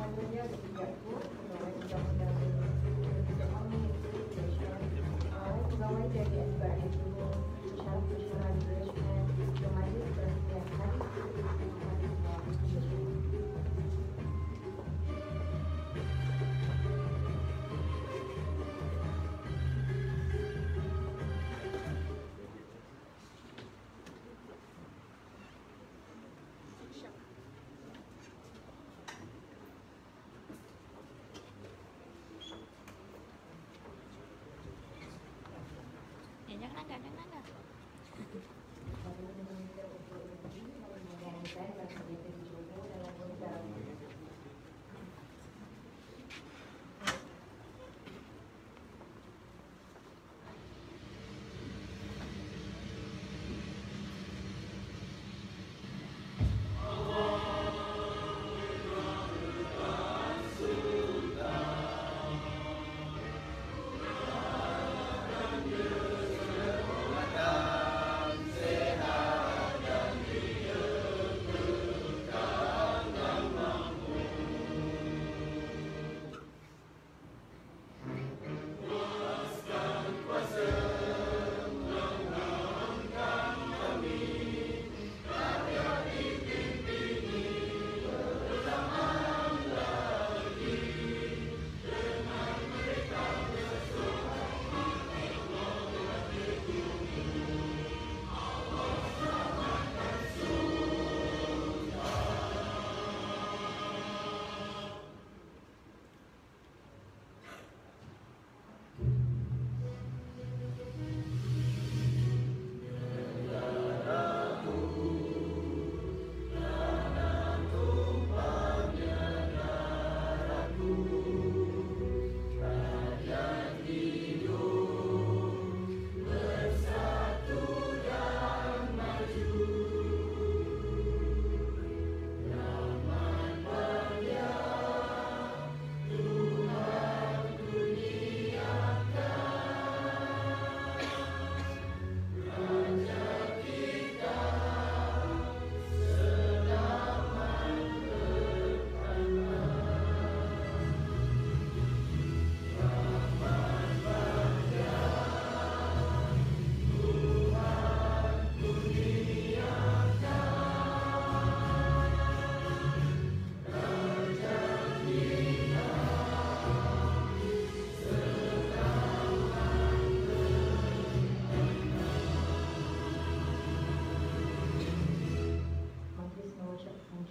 Selanjutnya ketiga itu pegawai undang-undang pegawai dari SPRM itu syarat-syarat resmen remaja berhentian hari jangan nangga.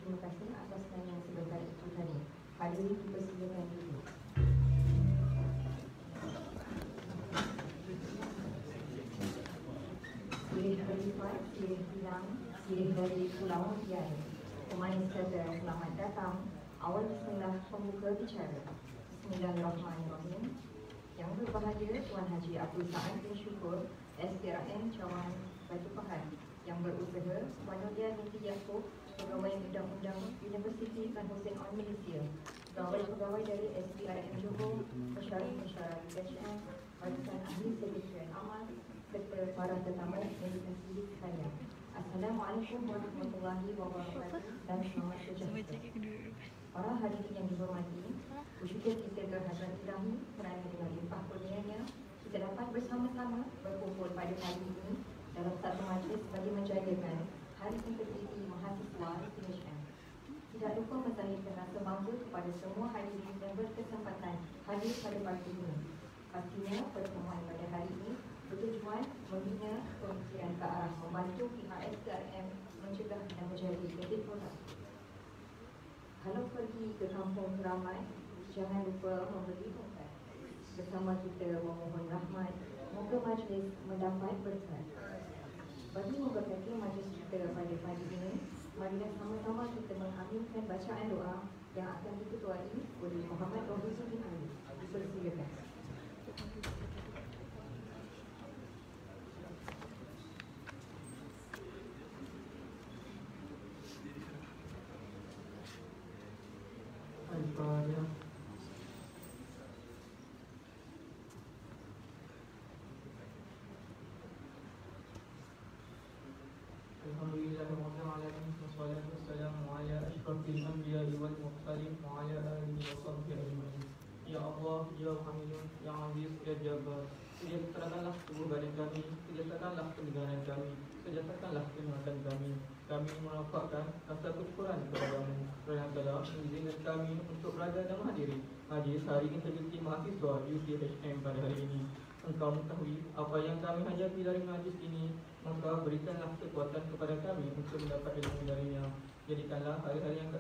terima kasih atas yang sebentar itu tadi. Hadirin dipersilakan dulu. Sirih Khalifat, Sirih Bilang, Sirih dari Pulau Tiai. Pemain serta selamat datang. Awal bismillah pembuka bicara. Bismillahirrahmanirrahim. Yang berbahagia Tuan Haji Abdul Sa'ad bin Syukur, SPRM Cawan Batu Pahat, yang berusaha Wanudia Binti Yaakob, Pegawai Undang-Undang Universiti Tan Hussein On Malaysia, pegawai dari SPRM Johor, pesyarat-pesyarat BHM, barisan ahli sekretariat amal, serta para tetamu yang dikasihi sekalian. Assalamualaikum warahmatullahi wabarakatuh dan selamat sejahtera. Para hadirin yang dihormati, bersyukur kita ke Hadrat Ilahi kerana dengan limpah kurnianya kita dapat bersama-sama berkumpul pada hari ini dalam satu majlis bagi menjayakan Hari Integriti Mahasiswa PHM. Tidak lupa menzahirkan rasa bangga kepada semua hadirin yang berkesempatan hadir pada pagi ini. Pastinya pertemuan pada hari ini bertujuan membina pemikiran ke arah membantu pihak SPRM mencegah dan menjadi lebih produk. Kalau pergi ke kampung ramai, jangan lupa memberi berkat. Bersama kita memohon rahmat, moga majlis mendapat berkat. Bagi memberkati majlis kita pada pagi ini, marilah sama-sama kita mengaminkan bacaan doa yang akan diketuai oleh Muhammad Rohizuddin Ali. Dipersilakan. Al-Fatihah. Alhamdulillah, wassalatu wassalamu ala asyrafil الأنبياء والمرسلين وعلى آله وصحبه أجمعين. Ya Allah, Ya Muhammadun, Ya Aziz, Ya Jabbar, sejahterakanlah tubuh badan kami, sejahterakanlah pendengaran kami, sejahterakanlah penglihatan kami. Kami menampakkan rasa kesyukuran kepadamu kerana telah mengizinkan kami untuk berada dan menghadiri majlis hari integriti mahasiswa UTHM pada hari ini. Engkau mengetahui apa yang kami hadapi dari majlis ini, maka berikanlah kekuatan kepada kami untuk mendapat ilmu darinya. Jadikanlah hari-hari yang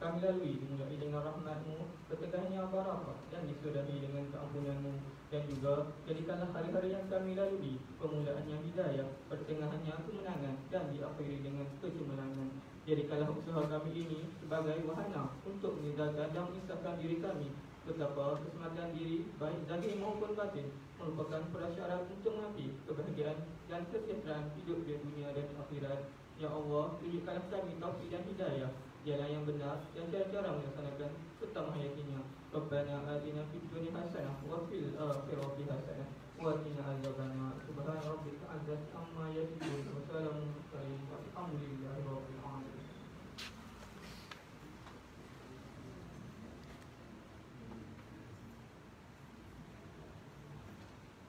kami lalui dimulai dengan rahmat-Mu, ketegahannya barakah dan disudahi dengan keampunan-Mu, dan juga jadikanlah hari-hari yang kami lalui permulaannya hidayah, pertengahannya kemenangan, dan diakhiri dengan kecemerlangan. Jadikanlah usaha kami ini sebagai wahana untuk meninggalkan dan mengisahkan diri kami betapa keselamatan diri baik zahir maupun batin merupakan prasyarat untuk mengapi kebahagiaan dan kesejahteraan hidup di dunia dan akhirat. Ya Allah, tunjukkanlah kami taufik dan hidayah, jalan yang benar dan cara-cara melaksanakan serta menghayatinya. Rabbana atina fid dunya hasanah wa fil akhirati hasanah wa qina azabannar. Subhana rabbika azza amma yasifun wa salamun alal walhamdulillahi rabbil alamin.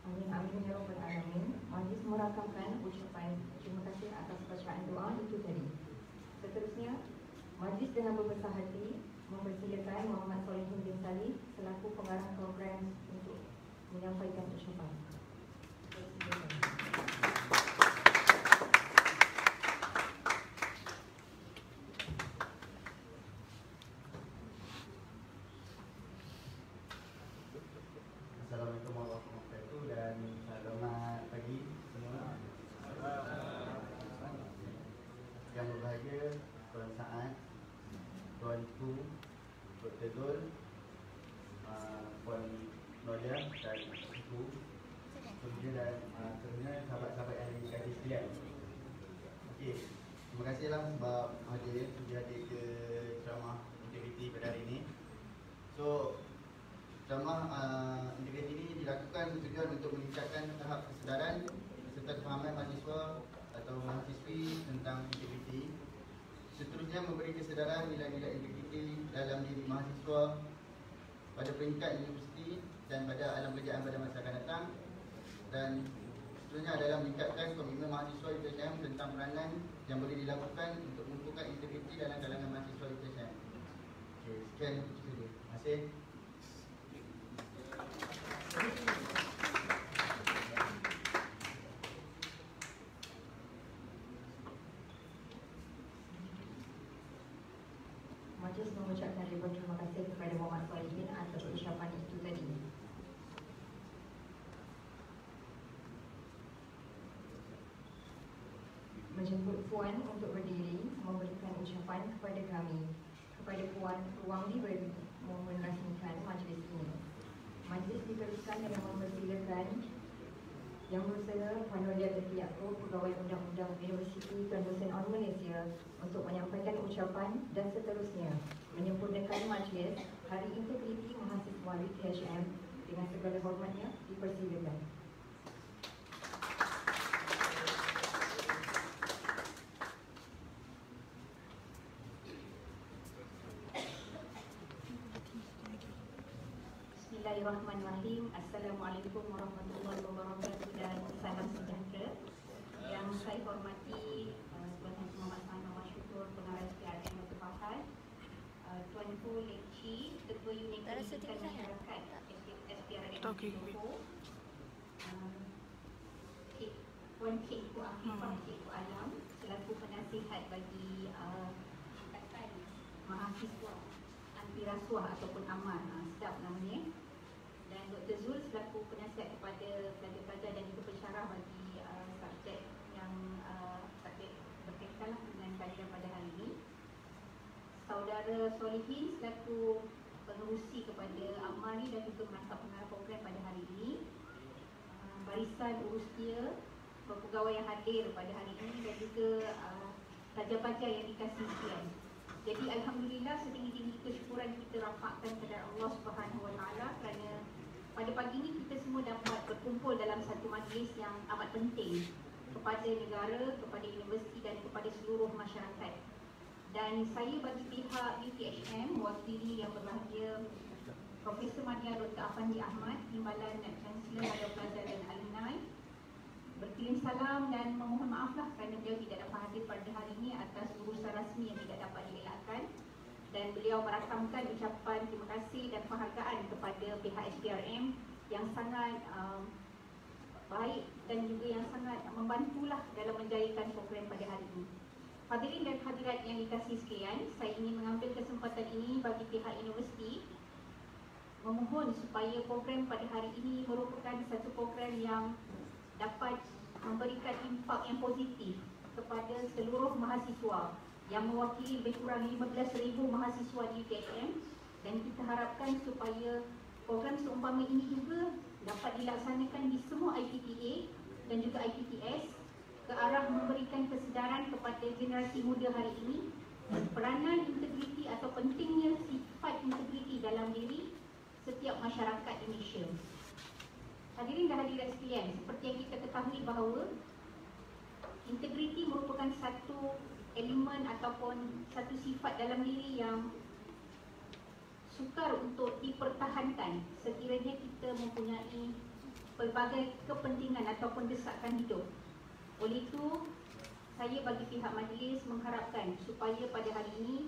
Amin amin ya rabbal alamin. Majlis merakamkan ucapan terima kasih atas bacaan doa itu tadi. Seterusnya, majlis dengan berbesar hati mempersilakan Muhammad Solihin bin Salih selaku pengarah program untuk menyampaikan ucapan. Assalamualaikum warahmatullahi wabarakatuh dan selamat pagi semua. Yang berbahagia Tuan Saad, Tuan Tu, Dr. Zul, Puan Nolia dan Ibu Surya dan tentunya sahabat-sahabat yang dikasihi sekalian. Okey, terima kasihlah sebab hadir ke ceramah integriti pada hari ini. So, ceramah integriti ini dilakukan tujuan untuk meningkatkan tahap kesedaran serta kefahaman mahasiswa atau mahasiswi tentang integriti. Seterusnya memberi kesedaran nilai-nilai integriti dalam diri mahasiswa pada peringkat universiti dan pada alam kerjaan pada masa akan datang. Dan seterusnya adalah meningkatkan komitmen mahasiswa UTHM tentang peranan yang boleh dilakukan untuk menumbuhkan integriti dalam kalangan mahasiswa UTHM. Okey, sekian saja. Terima kasih. Majlis mengucapkan ribuan terima kasih kepada Muhammad Solihin atas ucapan itu tadi. Menjemput Puan untuk berdiri memberikan ucapan kepada kami. Kepada Puan, ruang diberi merasmikan majlis ini. Majlis diteruskan dengan mempersilakan Yang Bersama Puan Nolia Binti Yaakob, Pegawai Undang-Undang Universiti Tuan Hussein On Malaysia untuk menyampaikan ucapan dan seterusnya menyempurnakan majlis Hari Integriti Mahasiswa UTHM dengan segala hormatnya dipersilakan. Bismillahirrahmanirrahim. Assalamualaikum warahmatullahi wabarakatuh dan salam sejahtera. Yang saya hormati Tuan Muhammad Sanawar Syukur, Pengarah SPRM Dr. Fahad, Tuan Pu Lekci, Ketua Unit Pendidikan Masyarakat SPRM Johor, Puan Cikgu Afifah Cikgu Alam selaku penasihat bagi Ikatan Mahasiswa Anti Rasuah ataupun AMAN, STAF namanya, dan Dr. Zul selaku penasihat kepada pelajar-pelajar dan juga pensyarah bagi subjek yang subjek berkaitan dengan kajian pada hari ini. Saudara Solihin selaku pengerusi kepada AMAN dan juga merangkap pengarah program pada hari ini. Barisan Urustia, pegawai yang hadir pada hari ini dan juga pelajar-pelajar yang dikasihi sekalian. Jadi alhamdulillah setinggi-tinggi kesyukuran kita rapatkan kepada Allah Subhanahu Wa Taala kerana pada pagi ini kita semua dapat berkumpul dalam satu majlis yang amat penting kepada negara, kepada universiti dan kepada seluruh masyarakat. Dan saya bagi pihak UTHM, mewakili yang berbahagia Profesor Madya Dr. Afandi Ahmad, Timbalan Chancellor Pada Pelajar dan Alumni, berkirim salam dan memohon maaflah kerana beliau tidak dapat hadir pada hari ini atas urusan rasmi yang tidak dapat dielakkan. Dan beliau merakamkan ucapan terima kasih dan penghargaan kepada pihak SPRM yang sangat baik dan juga yang sangat membantulah dalam menjayakan program pada hari ini. Hadirin dan hadirat yang dikasihi sekalian, saya ingin mengambil kesempatan ini bagi pihak universiti memohon supaya program pada hari ini merupakan satu program yang dapat memberikan impak yang positif kepada seluruh mahasiswa yang mewakili lebih kurang 15,000 mahasiswa di UTHM, dan kita harapkan supaya program seumpama ini juga dapat dilaksanakan di semua IPTA dan juga IPTS ke arah memberikan kesedaran kepada generasi muda hari ini peranan integriti atau pentingnya sifat integriti dalam diri setiap masyarakat Indonesia. Hadirin dan hadirat sekalian, seperti yang kita ketahui bahawa integriti merupakan satu elemen ataupun satu sifat dalam diri yang sukar untuk dipertahankan sekiranya kita mempunyai pelbagai kepentingan ataupun desakan hidup. Oleh itu, saya bagi pihak majlis mengharapkan supaya pada hari ini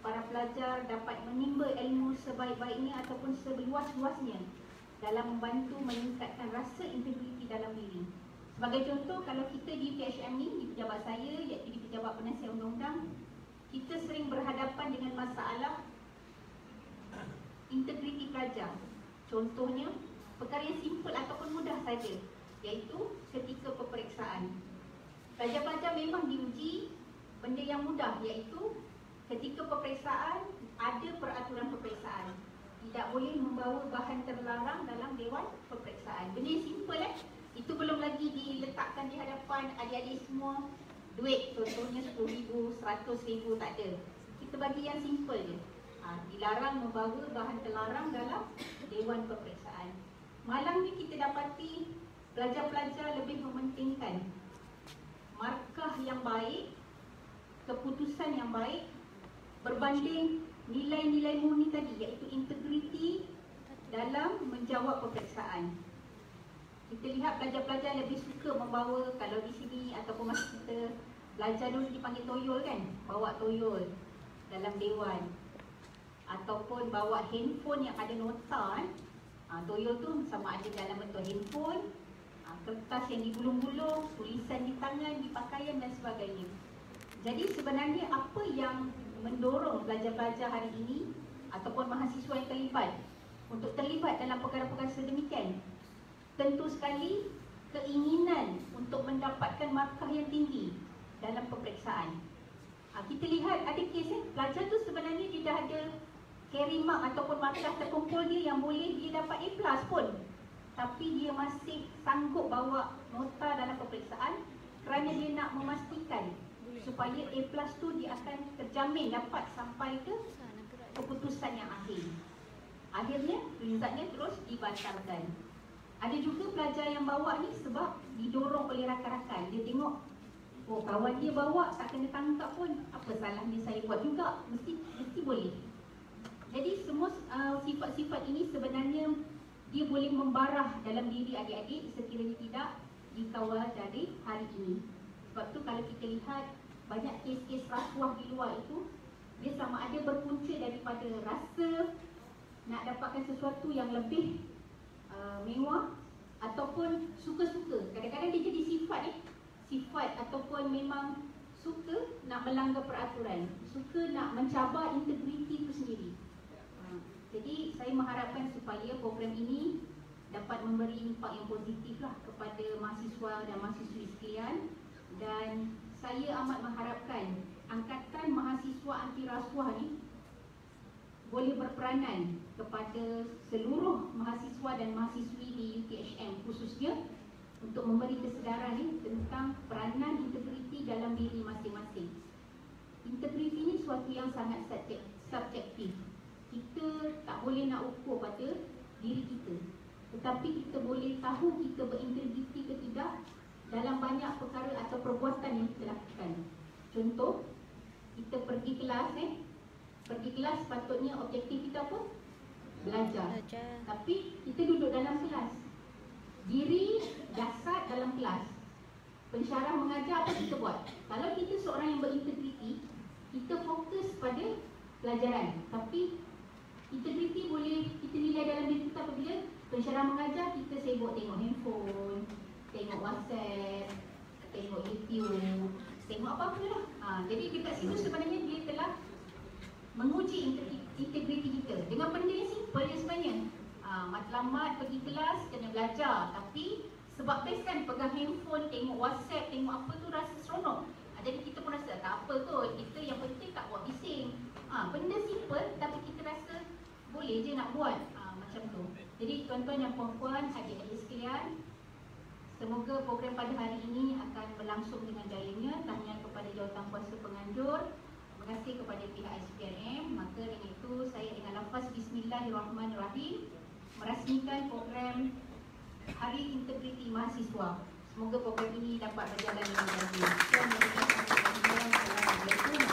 para pelajar dapat menimba ilmu sebaik-baiknya ataupun seluas-luasnya dalam membantu meningkatkan rasa integriti dalam diri. Sebagai contoh, kalau kita di UTHM ni, di pejabat saya iaitu di pejabat penasihat undang-undang, kita sering berhadapan dengan masalah integriti pelajar. Contohnya, perkara yang simple ataupun mudah saja, iaitu ketika peperiksaan. Pelajar-pelajar memang diuji benda yang mudah, iaitu ketika peperiksaan ada peraturan peperiksaan. Tidak boleh membawa bahan terlarang dalam dewan peperiksaan. Benda yang simple itu belum lagi diletakkan di hadapan adik-adik semua. Duit contohnya 10,000, 100,000 tak ada. Kita bagi yang simple je. Dilarang membawa bahan terlarang dalam dewan peperiksaan. Malang ni kita dapati pelajar-pelajar lebih mementingkan markah yang baik, keputusan yang baik berbanding nilai-nilai murni tadi, iaitu integriti dalam menjawab peperiksaan. Kita lihat pelajar-pelajar lebih suka membawa, kalau di sini ataupun masa kita belajar dulu dipanggil toyol kan, bawa toyol dalam dewan, ataupun bawa handphone yang ada nota kan. Toyol tu sama ada dalam bentuk handphone, kertas yang digulung-gulung, tulisan di tangan, di pakaian dan sebagainya. Jadi sebenarnya apa yang mendorong pelajar-pelajar hari ini ataupun mahasiswa yang terlibat untuk terlibat dalam perkara-perkara sedemikian? Tentu sekali keinginan untuk mendapatkan markah yang tinggi dalam peperiksaan. Kita lihat ada kes pelajar tu sebenarnya dia dah ada carry mark ataupun markah terkumpul dia yang boleh dia dapat A+ pun, tapi dia masih sanggup bawa nota dalam peperiksaan kerana dia nak memastikan supaya A+ tu dia akan terjamin dapat sampai ke keputusan yang akhir. Akhirnya resultnya terus dibatalkan. Ada juga pelajar yang bawa ni sebab didorong oleh rakan-rakan. Dia tengok, oh kawan dia bawa tak kena tangkap pun, apa salahnya saya buat juga, mesti boleh. Jadi semua sifat-sifat ini sebenarnya dia boleh membarah dalam diri adik-adik sekiranya tidak dikawal dari hari ini. Sebab tu kalau kita lihat banyak kes-kes rasuah di luar itu, dia sama ada berpunca daripada rasa nak dapatkan sesuatu yang lebih mewah ataupun suka-suka. Kadang-kadang dia jadi sifat ataupun memang suka nak melanggar peraturan, suka nak mencabar integriti itu sendiri. Jadi saya mengharapkan supaya program ini dapat memberi impak yang positif lah kepada mahasiswa dan mahasiswi sekalian. Dan saya amat mengharapkan Angkatan Mahasiswa Anti Rasuah ni boleh berperanan kepada seluruh mahasiswa dan mahasiswi di UTHM khususnya untuk memberi kesedaran ni tentang peranan integriti dalam diri masing-masing. Integriti ni suatu yang sangat subjektif. Kita tak boleh nak ukur pada diri kita, tetapi kita boleh tahu kita berintegriti ke tidak dalam banyak perkara atau perbuatan yang kita lakukan. Contoh, kita pergi kelas pergi kelas sepatutnya objektif kita apa? Belajar. Tapi kita duduk dalam kelas, diri dasar dalam kelas, pensyarah mengajar, apa kita buat? Kalau kita seorang yang berintegriti, kita fokus pada pelajaran. Tapi integriti boleh kita nilai dalam diri kita apabila pensyarah mengajar, kita sibuk tengok handphone, tengok WhatsApp, tengok YouTube, tengok apa-apa lah. Jadi dekat situ sebenarnya dia telah menguji integriti kita dengan benda yang simple je sebenarnya. Matlamat pergi kelas kena belajar, tapi sebab best kan pegang handphone, tengok WhatsApp, tengok apa tu rasa seronok. Jadi kita pun rasa tak apa kot, kita yang penting tak buat bising. Benda simple tapi kita rasa boleh je nak buat, macam tu. Jadi tuan-tuan dan puan-puan, adik-adik sekalian, semoga program pada hari ini akan berlangsung dengan jayanya. Tahniah kepada Jawatankuasa Penganjur, terima kasih kepada pihak SPRM. Maka dengan itu saya dengan lafaz Bismillahirrahmanirrahim merasmikan program Hari Integriti Mahasiswa. Semoga program ini dapat berjalan dengan baik. Assalamualaikum warahmatullahi wabarakatuh.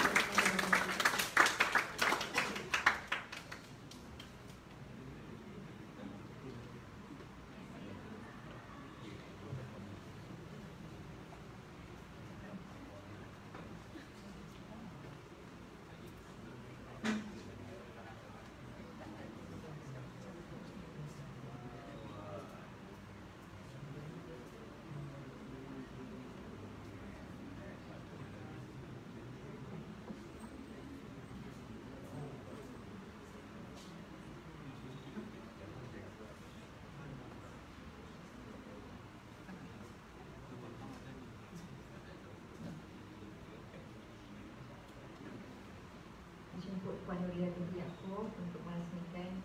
Jemput Puan Nuria Binti Yaakob untuk merasmikan.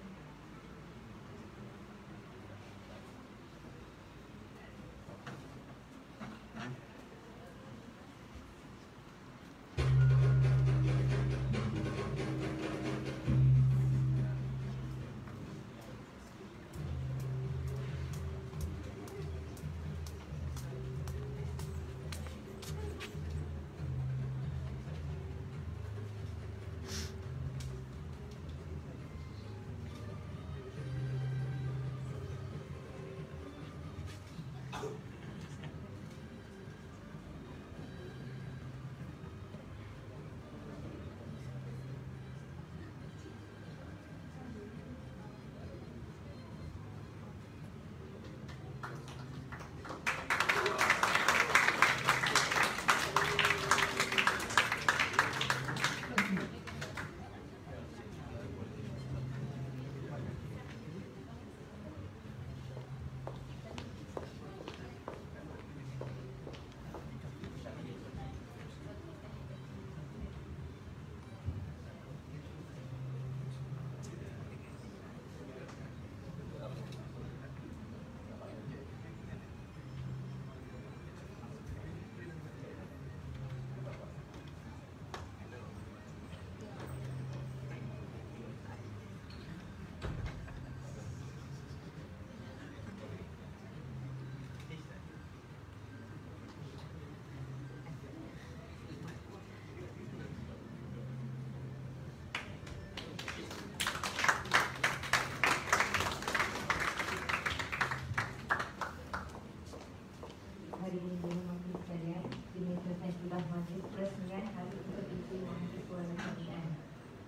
Hari ini dihormati sekalian, ini selesai sudah majlis peresmian Hari Integriti Mahasiswa Nasional.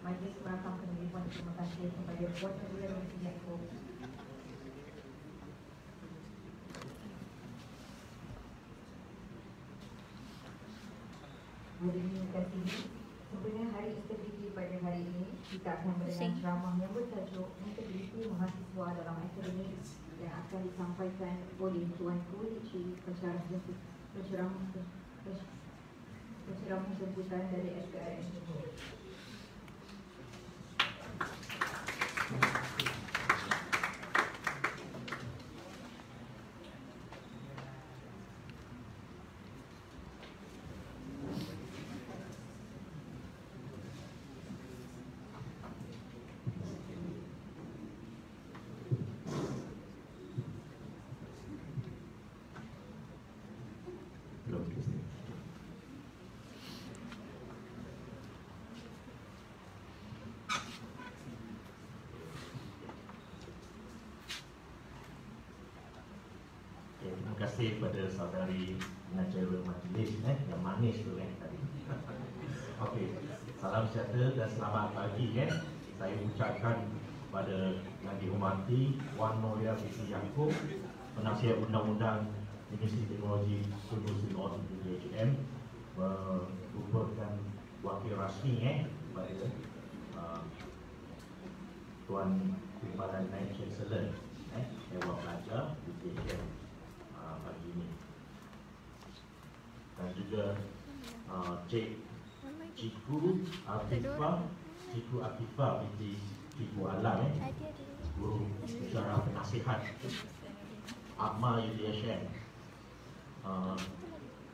Majlis merakamkan penerimaan terima kasih kepada Puan Nuria Binti Yaakob. Hadirin kasih, sebenarnya Hari Integriti pada hari ini kita akan mendengar ceramah yang bertajuk Integriti Mahasiswa dalam Akademik yang akan disampaikan oleh Tuan Kuli Cik pensyarah jemputan dari SPRM. kasih pada saudari pengacara majlis yang manis tu tadi. Okey, salam sejahtera dan selamat pagi Saya ucapkan kepada yang dihormati Wan Noria Binti Yaakob, Penasihat Undang-Undang Universiti Teknologi Sungai Selong UiTM, merupakan wakil rasmi kepada Tuan Timbalan Naib Chancellor Dewan Pelajar UiTM pagi ini, dan juga Cikgu Atifah binti Cikgu Alam Guru Bicara Penasihat Akma UiTM,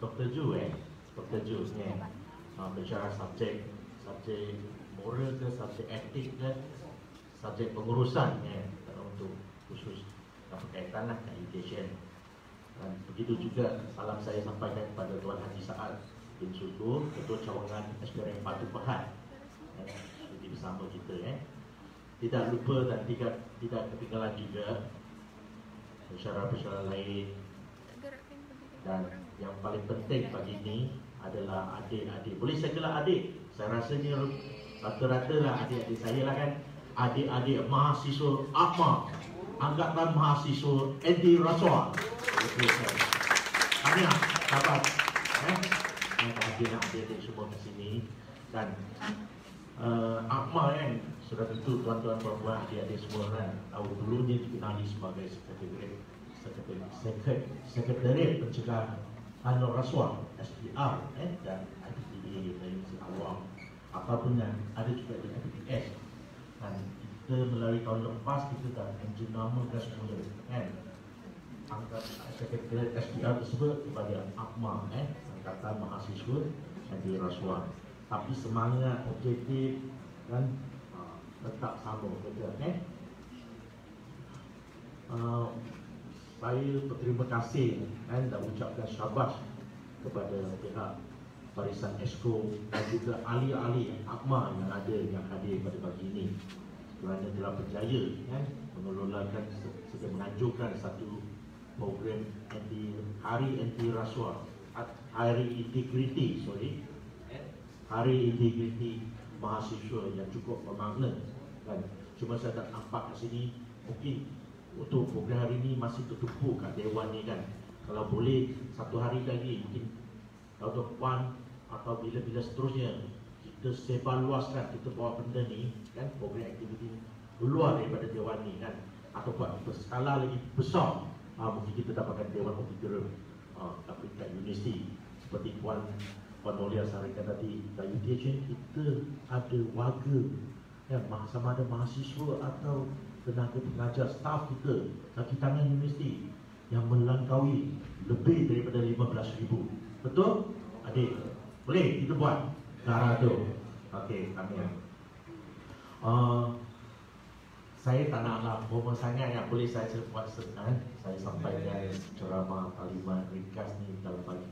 Dr. Ju bicara subjek moral ke, subjek etik ke, subjek pengurusan untuk khusus yang berkaitan dengan UiTM. Dan begitu juga salam saya sampaikan kepada Tuan Haji Saad bin Sukur, Ketua Cawangan SPRM Batu Pahat, seperti bersama kita. Tidak lupa dan tidak ketinggalan juga pensyarah-pensyarah lain, dan yang paling penting pagi ini adalah adik-adik. Boleh saya gelar adik? Saya rasanya rata-rata lah adik-adik saya lah kan. Adik-adik mahasiswa APMA, Angkatan Mahasiswa Anti Rasuah. Tahniah, dapat adik-adik semua ke sini. Dan APMA sudah tentu tuan-tuan perempuan adik-adik semua kan tahu, dulunya dikenali sebagai Sekretariat Pencegahan Rasuah SPR dan IPTA dari awam, apapun yang ada juga di IPS. Dan kita melalui tahun lepas kita dah menjenamakan semula angkat Sekretariat SPR tersebut kepada APMA, Angkatan Mahasiswa Anti Rasuah. Tapi semangat objektif dan tetap sama betul. Saya berterima kasih dan ucapkan syabas kepada pihak Barisan Esko dan juga ahli-ahli APMA yang hadir pada pagi ini, kerana telah berjaya mengelolakan serta menganjurkan satu program Hari Anti Rasuah, Hari Integriti Mahasiswa yang cukup bermakna. Dan cuma saya tak nampak kat sini, mungkin untuk program hari ini masih tertumpu kat Dewan ni kan. Kalau boleh satu hari lagi, mungkin tahun depan atau bila-bila seterusnya kita sebarluaskan, kita bawa benda ni kan, program aktiviti keluar daripada Dewan ni kan, atau buat berskala lagi besar. Mungkin kita dapatkan Dewan Officer tapi kat universiti seperti Puan Nolia sampaikan tadi, kat UiTM kita ada warga sama ada mahasiswa atau tenaga pengajar, staf kita, kaki tangan universiti yang melampaui lebih daripada 15,000. Betul? Adik, boleh kita buat cara tu? Okey, kami saya tak naklah formal sangat, yang boleh saya buat saya sampaikan ceramah kalimat ringkas ni dalam pagi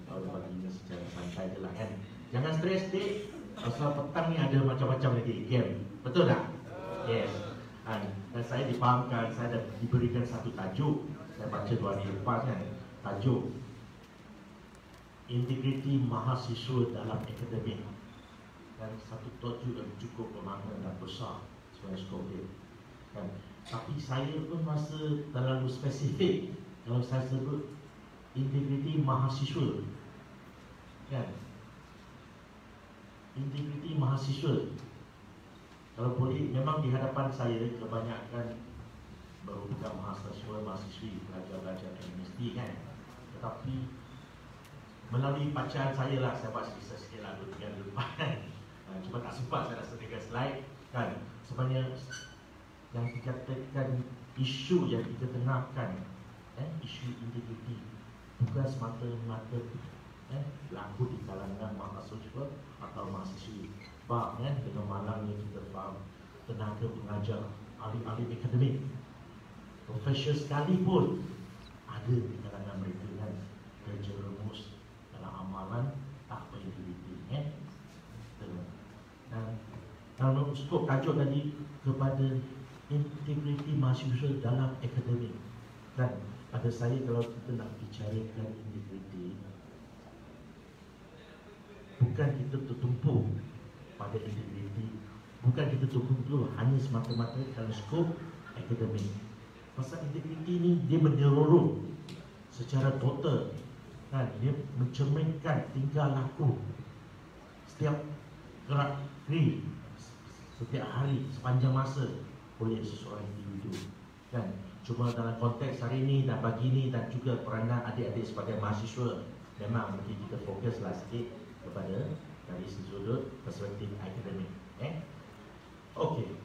ini secara santai je lah kan. Jangan stres dik, pasal petang ni ada macam-macam lagi game. Betul tak? Yes. Dan saya difahamkan, saya dah diberikan satu tajuk. Saya baca 2 hari lepas kan, tajuk Integriti Mahasiswa dalam Akademik, dan satu tajuk yang cukup bermakna dan besar sebagai skop kan. Tapi saya pun rasa terlalu spesifik kalau saya sebut integriti mahasiswa kan. Integriti mahasiswa, kalau boleh memang di hadapan saya kebanyakan merupakan mahasiswa-mahasiswi, pelajar-pelajar universiti kan. Tetapi melalui bacaan saya lah, saya buat sikit lah 2-3 hari lepas kan. Cuma tak sempat saya nak sediakan slide kan. Sebenarnya yang dikatakan isu yang kita tengakan, isu integriti bukan semata-mata berlaku di kalangan mahasiswa atau mahasiswi. Sebab dengan malangnya kita faham tenaga pengajar, ahli-ahli akademik, profesor sekalipun ada di kalangan mereka kan, terjerumus dalam amalan tak berintegriti. Dan kalau skop tajuk tadi kepada integriti mahasiswa dalam akademik, Dan pada saya kalau kita nak bicarakan integriti, bukan kita tertumpu pada integriti, bukan kita tertumpu hanya semata-mata dalam skop akademik. Pasal integriti ni dia menyeluruh secara total, kan? Dia mencerminkan tingkah laku setiap gerak gerik setiap hari sepanjang masa oleh seseorang individu, kan? Cuma dalam konteks hari ini dan pagi ini dan juga peranan adik-adik sebagai mahasiswa, memang mungkin kita fokuslah sikit kepada dari sudut perspektif akademik. Okey,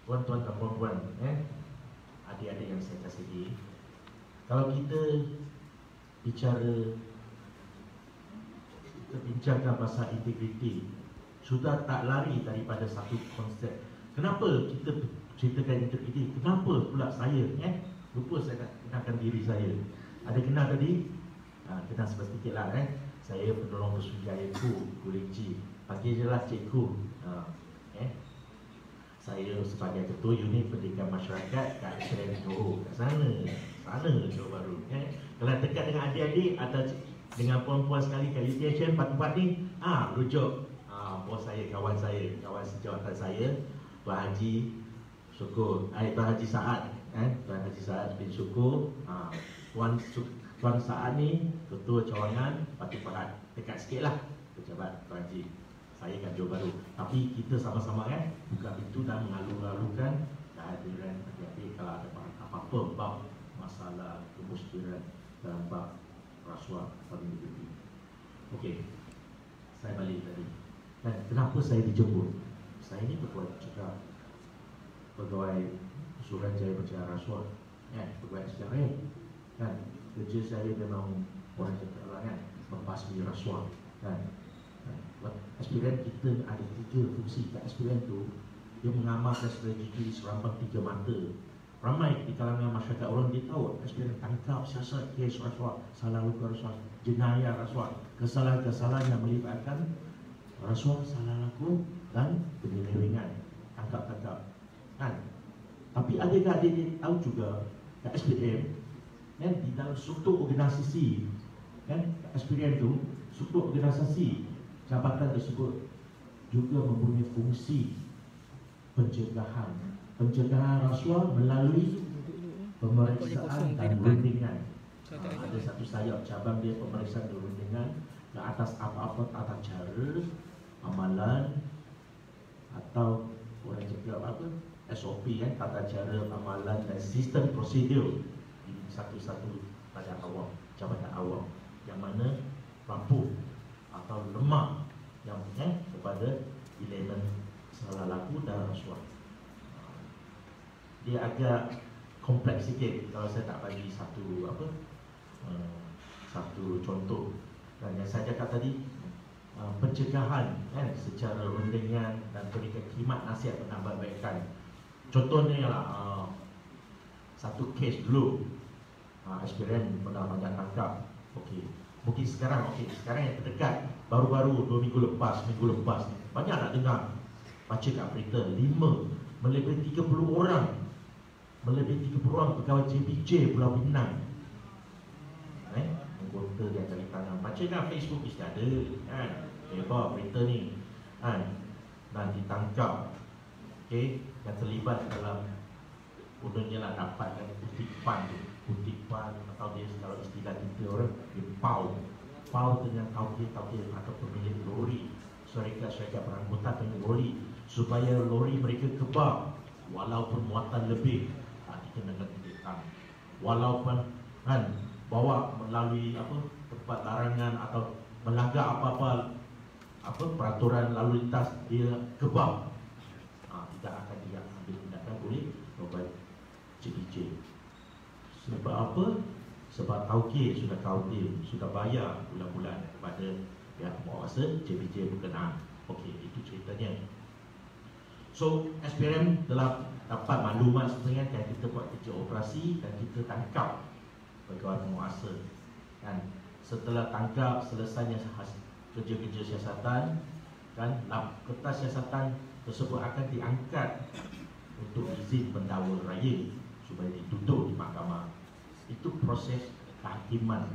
tuan-tuan dan puan-puan, adik-adik yang saya kasihi, kalau kita bincangkan pasal integriti, sudah tak lari daripada satu konsep. Kenapa kita ceritakan integriti? Kenapa pula saya? Lupa saya nak kenalkan diri saya. Ada kenal tadi? Kenal sedikit lah. Saya penolong Bersunjaya Kulinci. Panggil je lah Cikgu. Saya sebagai Ketua Unit Pendidikan Masyarakat kat SPM Johor. Kat sana Johor Bahru. Kalau dekat dengan adik-adik atau dengan puan-puan sekali kat UTHM tempat ni, rujuk bos saya, kawan sejawatan saya, Tuan Haji Syukur, Tuan Haji Saad, Tuan Haji Saad bin Syukur. Tuan Saad ni Ketua Cawangan Batu Pahat. Dekat sikit lah pejabat Tuan Haji. Saya kat Johor Bahru. Tapi kita sama-sama buka pintu dan mengalu-alukan kehadiran adik-adik kalau ada apa-apa bab masalah kemusykilan dalam bab rasuah atau integriti. Okey, saya balik tadi. Dan kenapa saya dijemput? Saya ni pegawai Suruhanjaya Pencegah Rasuah, pegawai SPRM, kan? Kerja saya memang orang cakap lah, membasmi rasuah, kan? SPRM kita ada 3 fungsi. Kat SPRM tu dia mengamalkan strategi serambang 3 mata. Ramai di kalangan masyarakat orang dia tahu SPRM tangkap siasat kes rasuah, salah luka rasuah, jenayah rasuah, kesalahan-kesalahan yang melibatkan rasuah, salah laku dan penyelewengan, tangkap-tangkap, kan? Tapi adakah adik tahu juga kat SPRM, di dalam struktur organisasi, SPRM tu struktur organisasi jabatan tersebut juga mempunyai fungsi pencegahan rasuah melalui pemeriksaan dan rundingan. Ada satu sayap cabang dia pemeriksaan dan rundingan ke atas apa-apa tata cara, amalan atau orang cakap apa, SOP, tata cara, amalan dan sistem prosedur di satu-satu badan awam, jabatan awam yang mana mampu atau lemah yang kepada elemen salah laku dan rasuah. Dia agak kompleks sikit kalau saya tak bagi satu contoh. Dan yang saya cakap tadi, pencegahan secara rundingan dan berikan khidmat nasihat penambahbaikan. Contohnya lah, satu kes dulu SPRM pernah banyak tangkap. Mungkin sekarang yang terdekat, baru-baru 2 minggu lepas banyak nak dengar, baca kat berita, melebihi 30 orang pegawai JPJ Pulau Pinang, anggota dia cari tangan. Baca kat Facebook mesti ada, hebat berita ni, dan ditangkap, yang terlibat dalam kononnya lah dapatkan kutipan atau dia kalau istilah kita orang dia pau dengan tauhid atau pemilik lori, syarikat berangkutan dengan lori, supaya lori mereka kebab walaupun muatan lebih dikenakan tindakan, walaupun bawa melalui tempat larangan atau melanggar apa peraturan lalu lintas, dia kebab, tidak akan dia ambil tindakan oleh JPJ. Sebab apa? Sebab tauhid sudah sudah bayar bulan-bulan kepada pihak penguasa JPJ berkenaan. Itu ceritanya. So SPRM telah dapat maklumat sebenarnya dan kita buat kerja operasi dan kita tangkap pegawai penguasa. Dan setelah tangkap, selesainya kerja-kerja siasatan, kertas siasatan tersebut akan diangkat untuk izin pendakwa raya supaya dituduh di mahkamah. Itu proses kehakiman,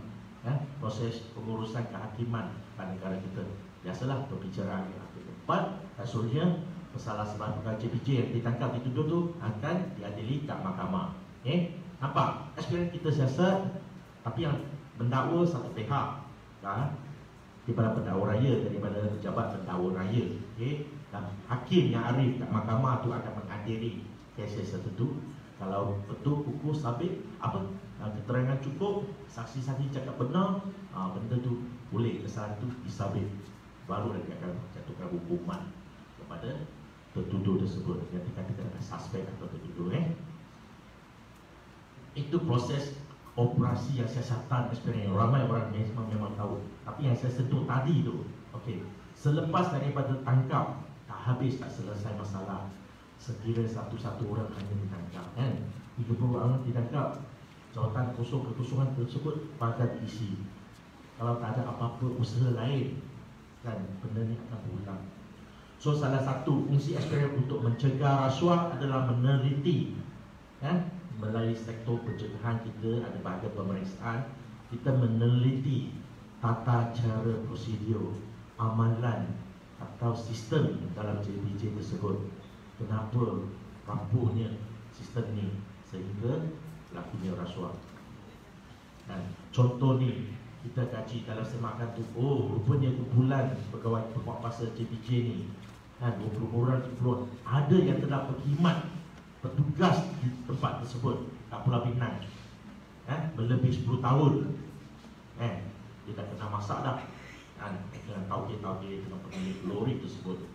proses pengurusan kehakiman pada negara kita. Biasalah berbicara di tempat, kasusnya masalah sebab JPJ yang ditangkap dituduh tu akan diadili kat mahkamah. Nampak? Experience kita siasat, tapi yang mendakwa satu pihak, daripada pendakwa raya, daripada pejabat pendakwa raya. Dan hakim yang arif kat mahkamah tu akan menghadiri kes tertentu. Kalau betul kukuh sabit, keterangan cukup, saksi-saksi cakap benar, benda tu boleh, kesalahan tu disabit. Baru dia akan jatuhkan hukuman kepada tertuduh tersebut, yang dikatakan suspek atau tertuduh. Itu proses operasi yang siasatan experience. Ramai orang memang tahu. Tapi yang saya sentuh tadi tu, selepas daripada tangkap, tak habis, tak selesai masalah. Sekiranya satu-satu orang hanya ditangkap, 30 orang ditangkap, jawatan kekosongan tersebut bakal diisi. Kalau tak ada apa-apa usaha lain, benda ni akan berulang. So salah satu fungsi SPRM untuk mencegah rasuah adalah meneliti, melalui sektor pencegahan kita ada bahagian pemeriksaan, kita meneliti tata cara prosedur, amalan atau sistem dalam JPJ tersebut. Kenapa rapuhnya sistem ni sehingga lakunya rasuah. Contoh ni kita kaji dalam semakan tu, rupanya kumpulan pegawai penguatkuasa JPJ ni 20 orang keperluan, ada yang telah berkhidmat bertugas di tempat tersebut kat Pulau Pinang berlebih 10 tahun. Dia dah kena masak dah, dengan tauke-tauke, dengan pemilik lori tersebut.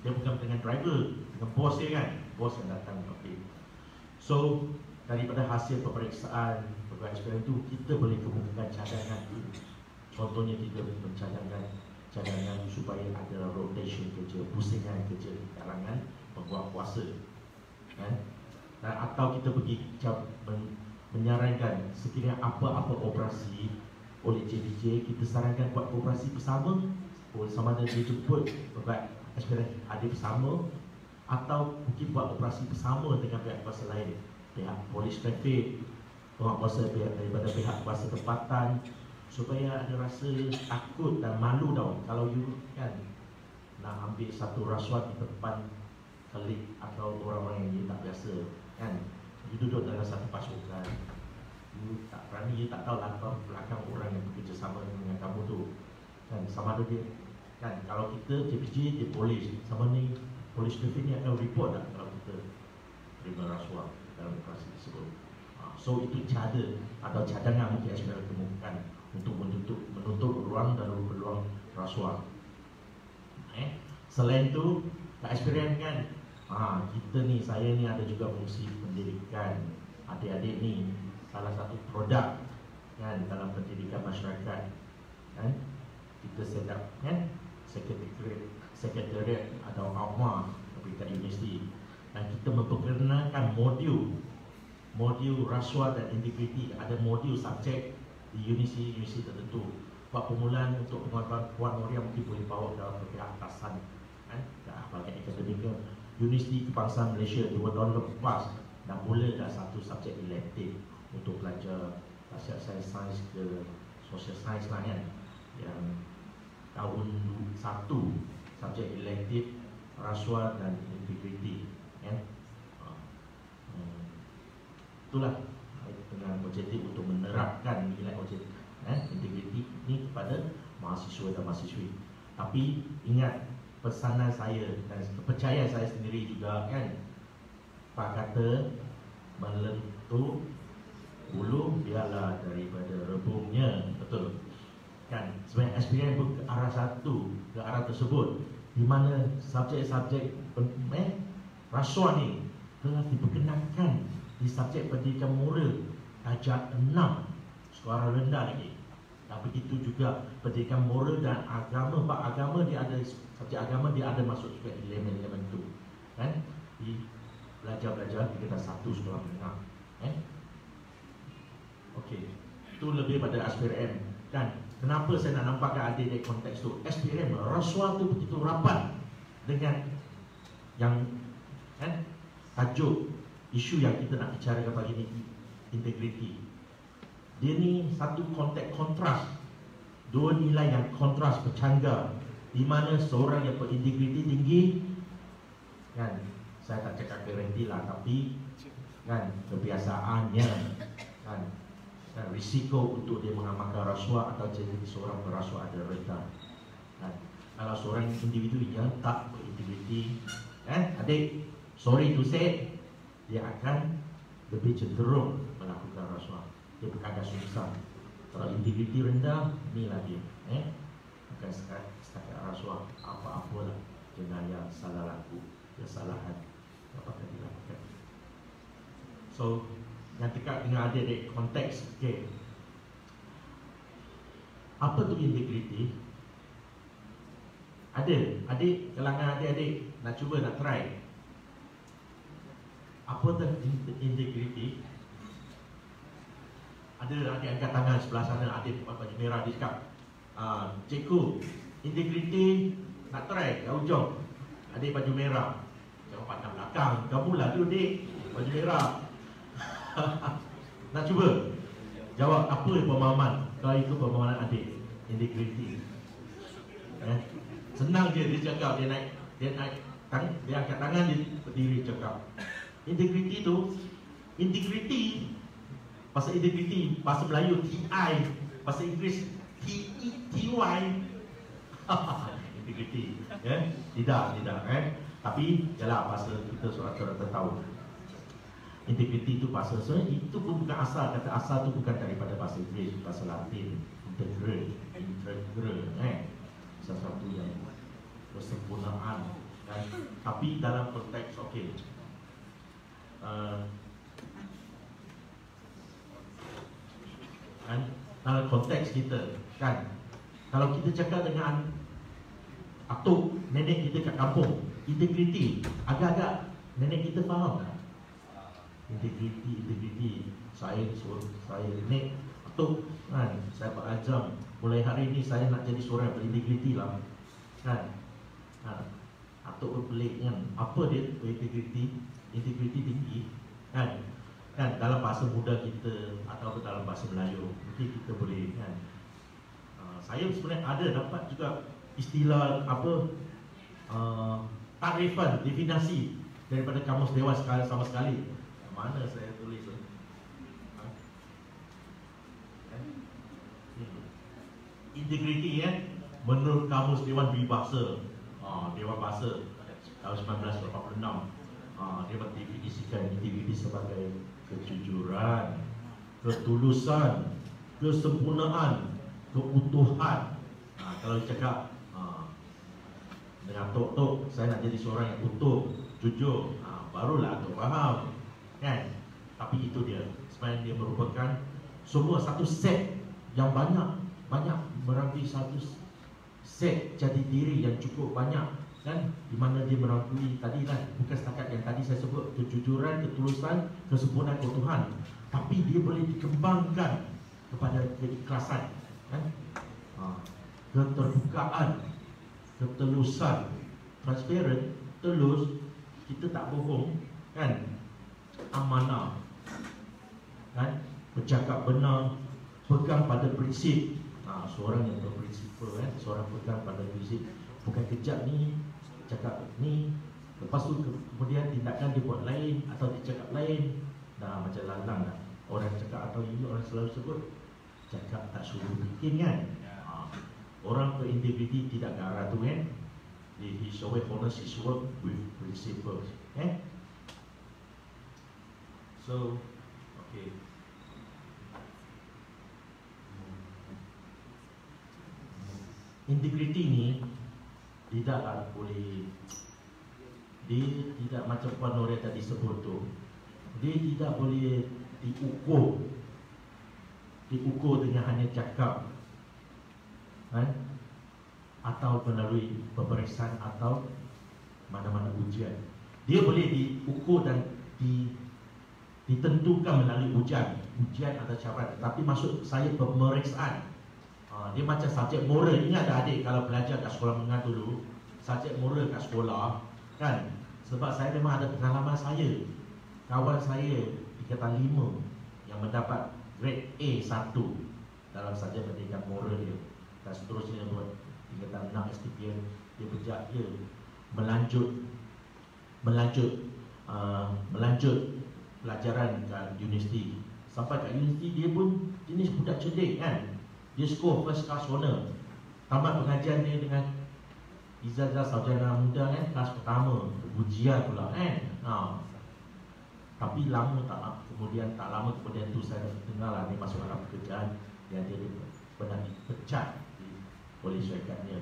Dia bukan dengan driver, dengan bos dia bos yang datang. So daripada hasil pemeriksaan pegawai SPRM tu, kita boleh kemukakan cadangan. Contohnya kita mencadangkan cadangan supaya ada rotation kerja, pusingan kerja di kalangan penguatkuasa. Atau kita pergi menyarankan sekiranya apa-apa operasi oleh JPJ, kita sarankan buat operasi bersama, sama ada dia jemput pegawai SPRM ada bersama, atau mungkin buat operasi bersama dengan pihak kuasa lain, pihak polis trafik, penguatkuasa daripada pihak kuasa tempatan, supaya ada rasa takut dan malu tau. Kalau you nak ambil satu rasuah di depan klik atau orang-orang yang tak biasa, you duduk dalam satu pasukan, you tak berani, you tak tahu latar belakang orang yang bekerjasama dengan kamu tu, sama ada dia kalau kita JPJ, dia polis, sama ni polis trafik ni akan report tak kalau kita terima rasuah dalam operasi tersebut. So itu cara atau cadangan mungkin SPRM kemukakan untuk menutup ruang dan peluang rasuah. Selain tu, SPRM kita ni, saya ni ada juga fungsi pendidikan adik-adik ni. Salah satu produk dalam pendidikan masyarakat, kita set up sekretariat atau AUMA Peringkat Universiti, dan kita memperkenalkan modul rasuah dan integriti. Ada modul subjek di universiti tertentu. Buat permulaan untuk pengetahuan Puan Noria mungkin boleh bawa dalam pihak atasan, bahagian akademik. Universiti Kebangsaan Malaysia 2 tahun lepas dah mula dah satu subjek elective untuk belajar sains ke social science lah yang tahun 1 subjek elective rasuah dan integriti. Itulah dengan objektif untuk menerapkan nilai objektif integriti ini kepada mahasiswa dan mahasiswi. Tapi ingat pesanan saya dan kepercayaan saya sendiri juga Pak kata melentur bulu biarlah daripada rebungnya, betul sebenarnya SPRM pun ke arah tersebut, di mana subjek-subjek rasuah ni telah diperkenalkan di subjek pendidikan moral darjah 6 sekolah rendah lagi. Dan begitu juga pendidikan moral dan agama. Bab agama dia ada, subjek agama dia ada masuk juga elemen-elemen tu di belajar-belajar di tingkatan 1 sekolah menengah. Okey, itu lebih pada SPRM. Dan kenapa saya nak nampakkan adik di konteks tu, SPRM rasuah tu begitu rapat dengan yang tajuk isu yang kita nak bicarakan pagi ni, integriti. Dia ni satu konteks kontras, dua nilai yang kontras bercangga, di mana seorang yang berintegriti tinggi, kan, saya tak cakap garanti lah, tapi kan kebiasaannya, kan, risiko untuk dia mengamalkan rasuah atau jadi seorang berasuah ada rendah. Kan, kalau seorang individu yang tak berintegriti, kan, adik, sorry to say, dia akan lebih cenderung melakukan rasuah. Dia agak susah. Kalau integriti rendah, inilah dia, bukan setakat rasuah, apa-apalah jenayah, salah laku, kesalahan dapat dilakukan. So, yang dekat dengan adik-adik konteks, okay. Apa tu integriti? Ada, adik, kalangan adik-adik nak cuba, nak try. Apa tu integriti? Ada adik angkat tangan sebelah sana, adik baju merah, dia cakap, cikgu, integriti nak try kat ujung. Adik baju merah, jangan pandang belakang, kamu lah tu dik, baju merah. Nak cuba jawab apa pemahaman, kalau itu pemahaman adik integriti. Senang je dia cakap, dia angkat tangan, dia berdiri cakap. Integriti tu, integriti, bahasa integriti, bahasa Melayu TI, bahasa Inggeris TETY. Integriti, tidak, tapi jelah bahasa kita seorang tahu. Integriti itu bahasa, sebenarnya itu pun bukan asal, kata asal tu bukan daripada bahasa Inggeris, bahasa Latin, integral, sesuatu yang kesempurnaan, kan? Tapi dalam konteks, okey, kan, dalam konteks kita, kan, kalau kita cakap dengan atuk nenek kita kat kampung, integriti, agak-agak nenek kita faham kan? Integriti, saya nenek atuk, kan, saya berazam mulai hari ini saya nak jadi seorang yang berintegriti lah, kan. Atuk pun pelik kan, apa dia berintegriti, integriti tinggi, kan, dalam bahasa muda kita atau dalam bahasa Melayu mungkin kita boleh, kan. Saya sebenarnya ada dapat juga istilah apa, takrifan, definisi daripada Kamus Dewan sama sekali. Mana saya tulis integriti, menurut Kamus Dewan Bahasa, Dewan Bahasa tahun 1986, dia mendefinisikan integriti sebagai kejujuran, ketulusan, kesempurnaan, keutuhan. Kalau cakap dengan tok-tok, saya nak jadi seorang yang utuh, jujur, barulah tok faham, kan? Tapi itu dia, sebenarnya dia merupakan semua satu set yang banyak merangkui satu set jati diri yang cukup banyak, kan? Di mana dia merangkui tadi kan, bukan setakat yang tadi saya sebut, kejujuran, ketulusan, kesempurnaan, keutuhan, tapi dia boleh dikembangkan kepada keikhlasan, kan? Keterbukaan, ketelusan, transparent, telus, kita tak bohong, kan? Amanah, kan? Bercakap benar, pegang pada prinsip. Seorang yang berprinsip, kan? Seorang pegang pada prinsip, bukan kejap ni, cakap ni, lepas tu kemudian tindakan dia buat lain atau dia cakap lain. Macam lalang lah, orang cakap atau ini orang selalu sebut cakap tak suruh bikin, kan? Orang berintegriti tidak ke arah tu, kan? He always honors his work with principles, kan? So, okay. Integriti ni tidaklah boleh, dia tidak macam Puan Noria tadi sebut tu, dia tidak boleh diukur dengan hanya cakap, kan? Atau melalui peperiksaan atau mana-mana ujian. Dia boleh diukur dan ditentukan melalui ujian atau cabaran. Tapi maksud saya pemeriksaan, dia macam subjek moral. Ingat tak adik kalau belajar kat sekolah menengah dulu, subjek moral kat sekolah, kan? Sebab saya memang ada pengalaman saya kawan saya tingkatan 5 yang mendapat grade A1 dalam sarjana pendidikan moral dia, dan seterusnya buat tingkatan 6 STPM, dia berjaya melanjut pelajaran kat universiti. Sampai kat universiti dia pun jenis budak cerdik kan. Dia skor first class honor. Tamat pengajian dia dengan ijazah sarjana muda kan, kelas pertama, ujian pula kan. Tapi kemudian tak lama kemudian tu saya dengar lah dia masuk dalam pekerjaan, dan dia pernah dipecat oleh syarikatnya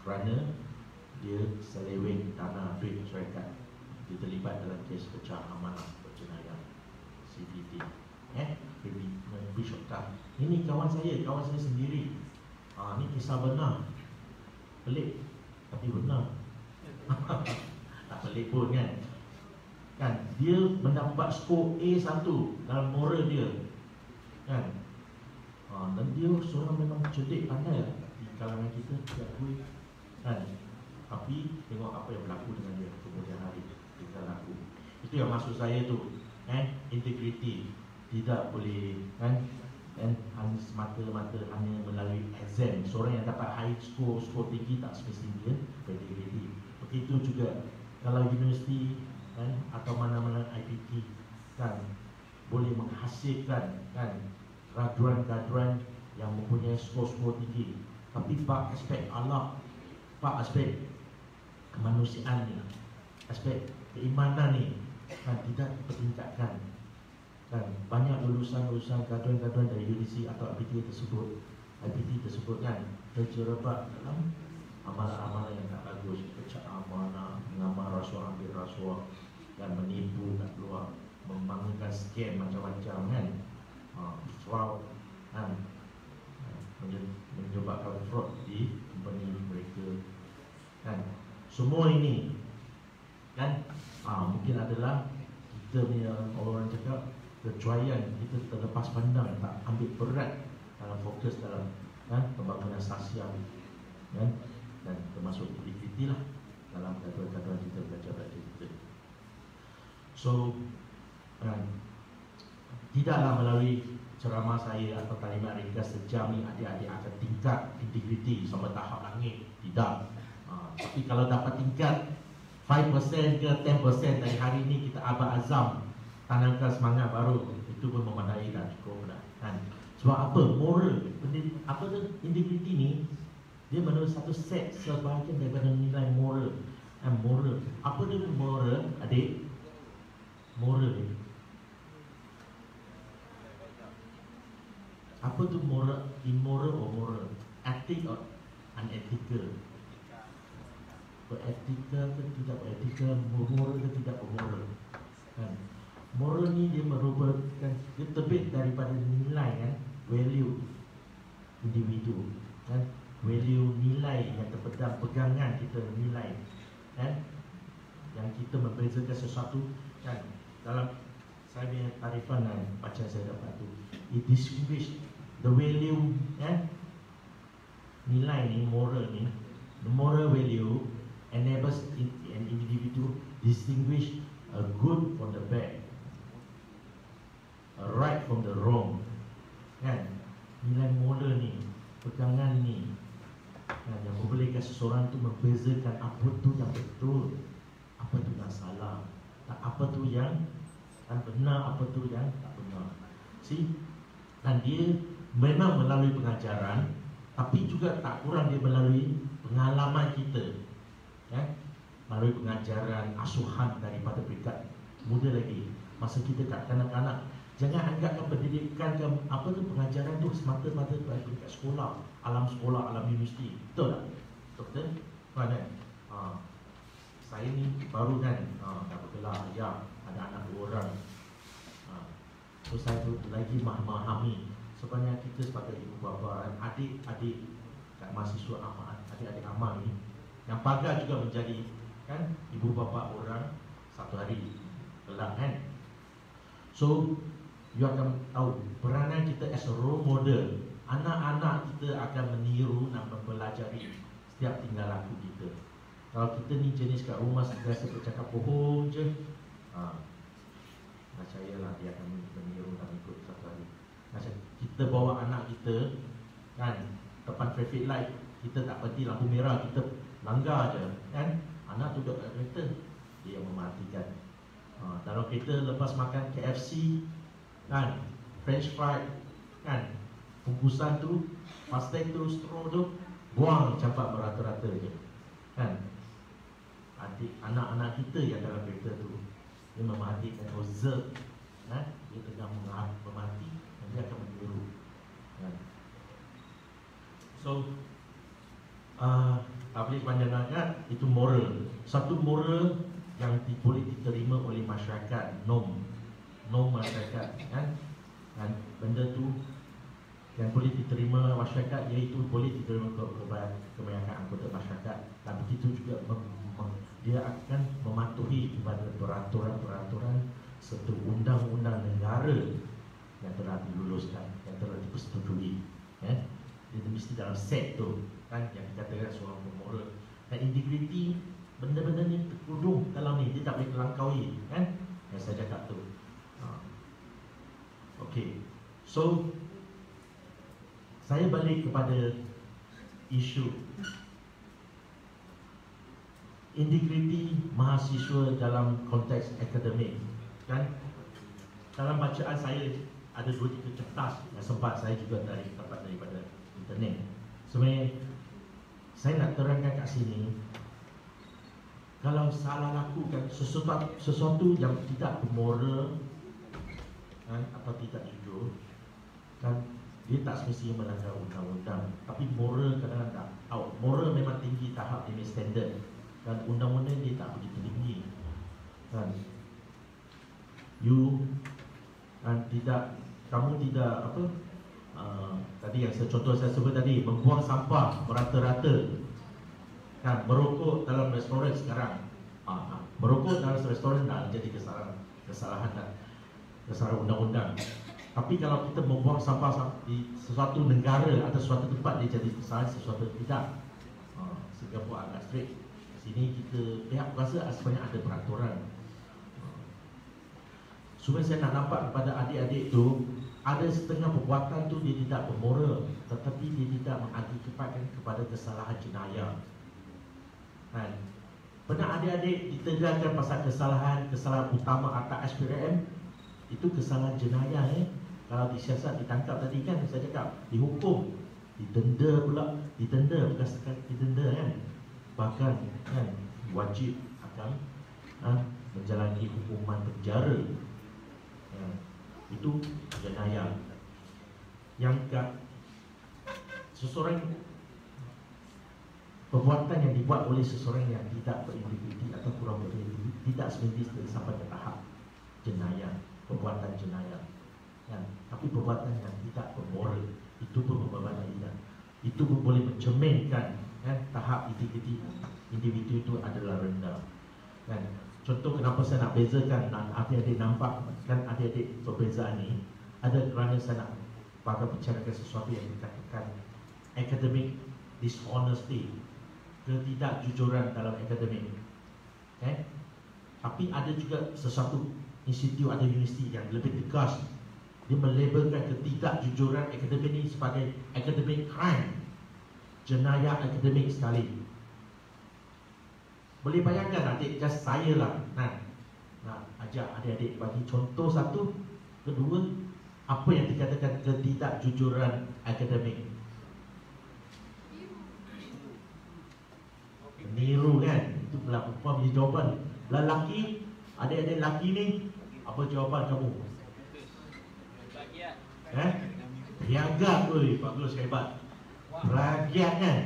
kerana dia seleweng tanah duit syarikat. Dia terlibat dalam kes pecah amanah berjenayah CBT, breach of trust. Ini kawan saya sendiri. Ini kisah benar. Pelik tapi benar. Tak pelik pun kan, dia mendapat skor A1 dalam moral dia kan. Dan dia seorang memang cerdik, pandai lah di kalangan kita, diakui kan. Tapi tengok apa yang berlaku dengan dia kemudian hari kita laku. Itu yang maksud saya tu, integriti. Tidak boleh kan, hanya semata-mata hanya melalui exam. Seorang yang dapat high skor tinggi tak semestinya dia berintegriti. Begitu juga kalau universiti kan, atau mana-mana IPT kan, boleh menghasilkan kan graduan yang mempunyai skor tinggi, tapi pak aspek akhlak, pak aspek kemanusiaan ni, aspek keimanan ni kan tidak dipertingkatkan kan. Banyak lulusan graduan dari universiti atau IPT tersebut kan terjerabak dalam amalan-amalan yang tak bagus, pecah amanah, mengamar rasuah, ambil rasuah, dan menipu kat luar, membangunkan scam macam-macam kan, fraud kan, menyebabkan fraud di company mereka kan. Semua ini kan mungkin adalah kita punya, orang cakap kecuaian kita terlepas pandang, tak ambil berat dalam fokus dalam pembangunan sosial kan, dan termasuk aktiviti lah dalam kata-kata kita belajar kita. So tidaklah melalui ceramah saya atau kalimat ringkas sejam ni adik-adik akan tingkat integriti sampai tahap langit. Tidak. Tapi kalau dapat tingkat 5% ke 10% dari hari ini, kita abad azam tanamkan semangat baru, itu pun memadai dah, cukup dah kan. Sebab apa? Moral, apa tu integriti ni, dia menurut satu set sebahagian daripada nilai moral. Moral, apa dia moral adik? Moral ni apa tu moral? Immoral or moral? Ethic or unethical? Beretika ke tidak beretika? Moral ke tidak moral kan? Moral ni dia merupakan, dia terbit daripada nilai kan, value individu kan, value nilai yang terpedam, pegangan kita nilai kan, yang kita membezakan sesuatu kan. Dalam saya punya tarifan dan baca saya dapat tu, it distinguish the value kan, nilai ni, moral ni, the moral value enables an individual distinguish a good from the bad, a right from the wrong kan. Nilai moral ni, pegangan ni kan, yang membolehkan seseorang tu membezakan apa tu yang betul, apa tu yang salah, apa tu yang benar, apa tu yang tak benar. Dan dia memang melalui pengajaran, tapi juga tak kurang dia melalui pengalaman kita melalui pengajaran, asuhan daripada peringkat muda lagi, masa kita kat kanak-kanak. Jangan anggapkan pendidikan ke apa tu, pengajaran tu semata-mata pada peringkat sekolah, alam universiti. Betul tak? Betul kan? Saya ni baru kan dah bergelar ya, ada anak 2 orang. So saya tu lagi memahami sebenarnya kita sebagai ibu bapa, adik-adik kat mahasiswa amal, adik-adik amal ni yang pagar juga menjadi kan ibu bapa orang satu hari kelak kan. So you akan tahu peranan kita as a role model. Anak-anak kita akan meniru dan mempelajari setiap tingkah laku kita. Kalau kita ni jenis kat rumah sentiasa bercakap bohong je, percayalah dia akan meniru dan ikut satu hari. Macam kita bawa anak kita kan depan traffic light, kita tak berhenti lampu merah, kita langgar je kan, anak duduk kat kereta, dia mematikan. Dalam kereta lepas makan KFC kan, French fry kan, bungkusan tu, plastik tu, straw tu, buang campak merata-rata je kan. Anak-anak kita yang dalam kereta tu, dia mematikan, observe kan, dia tengah memati dan dia akan meniru kan. So tak boleh panjang sangat, itu moral. Satu moral yang boleh diterima oleh masyarakat, norm masyarakat kan. Dan benda tu yang boleh diterima masyarakat, iaitu boleh diterima kebanyakan anggota masyarakat. Dan begitu juga dia akan mematuhi kepada peraturan-peraturan serta undang-undang negara yang telah diluluskan, yang telah dipersetujui. Dia mesti dalam set tu kan, yang dikatakan seorang moral. Dan integriti, benda-benda ni terkudung dalam ni, dia tak boleh terlangkaui kan, yang saya cakap tu. Okey, so saya balik kepada isu integriti mahasiswa dalam konteks akademik kan. Dalam bacaan saya ada 2-3 kertas yang sempat saya juga dapat daripada internet. Sebenarnya saya nak terangkan kat sini, kalau salah lakukan sesuatu yang tidak bermoral kan, atau tidak jujur kan, dia tak semestinya melanggar undang-undang. Tapi moral kadang-kadang tak. Moral memang tinggi tahap ini standard, dan undang-undang dia tak begitu tinggi kan. Kamu tidak apa, tadi yang contoh saya sebut tadi, membuang sampah merata-rata kan, merokok dalam restoran sekarang. Merokok dalam restoran dah jadi kesalahan undang-undang. Tapi kalau kita membuang sampah di sesuatu negara atau sesuatu tempat, dia jadi kesalahan, sesuatu tidak. Singapura agak strict. Di sini kita pihak kuasa sebenarnya ada peraturan. Sebenarnya saya nak nampak kepada adik-adik tu, ada setengah perbuatan tu dia tidak bermoral, tetapi dia tidak mengakibatkan kepada kesalahan jenayah kan. Pernah adik-adik ditegarkan pasal kesalahan utama atas SPRM, itu kesalahan jenayah Kalau disiasat, ditangkap tadi kan, saya cakap dihukum, didenda pula, bukan sekadar didenda kan, bahkan kan wajib akan menjalani hukuman penjara. Itu jenayah. Yang seseorang, perbuatan yang dibuat oleh seseorang yang tidak berintegriti atau kurang berintegriti tidak semestinya sampai ke tahap jenayah, perbuatan jenayah kan. Tapi perbuatan yang tidak bermoral, itu pun perbuatan tidak. Itu pun boleh mencerminkan kan, tahap integriti individu itu adalah rendah kan. Contoh kenapa saya nak bezakan, adik-adik nampak kan, adik-adik perbezaan ni ada kerana saya nak bicarakan sesuatu yang dikatakan academic dishonesty, ketidakjujuran dalam akademik. Tapi ada juga sesuatu institut, ada universiti yang lebih tegas, dia melabelkan ketidakjujuran akademik ini sebagai academic crime, jenayah akademik sekali. Boleh bayangkan adik, just saya lah nak ajak adik-adik bagi contoh satu, kedua, apa yang dikatakan ketidakjujuran akademik. Meniru kan, itu perempuan punya jawapan. Lelaki, adik-adik lelaki ni, apa jawapan kamu? Plagiat. Bagus, hebat. Plagiat kan.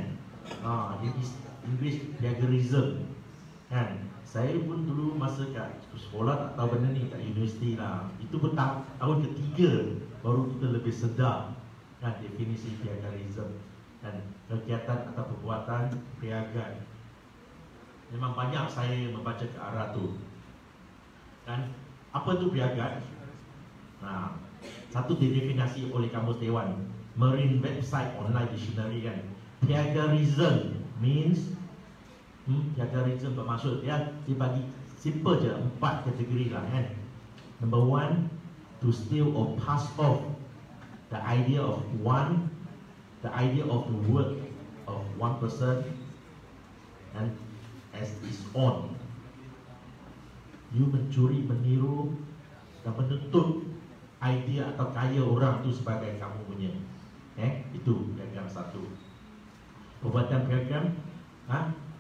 English plagiarism kan. Saya pun dulu masa kat sekolah tak tahu benda ni, kat universiti lah. Itu pun tahun ketiga baru kita lebih sedar kan definisi plagiarism dan kegiatan atau perbuatan plagiat. Memang banyak saya membaca ke arah tu kan. Apa tu plagiat? Satu didefinisi oleh Kamus Dewan, Marine Website Online Dictionary kan. Plagiarism means plagiarism bermaksud dia bagi simple je 4 kategori lah kan. Number one, to steal or pass off the idea of the idea of the work of one person and as its own. You mencuri, meniru dan menuntut idea atau kaya orang tu sebagai kamu punya. Itu piagam satu. Perbuatan piagam,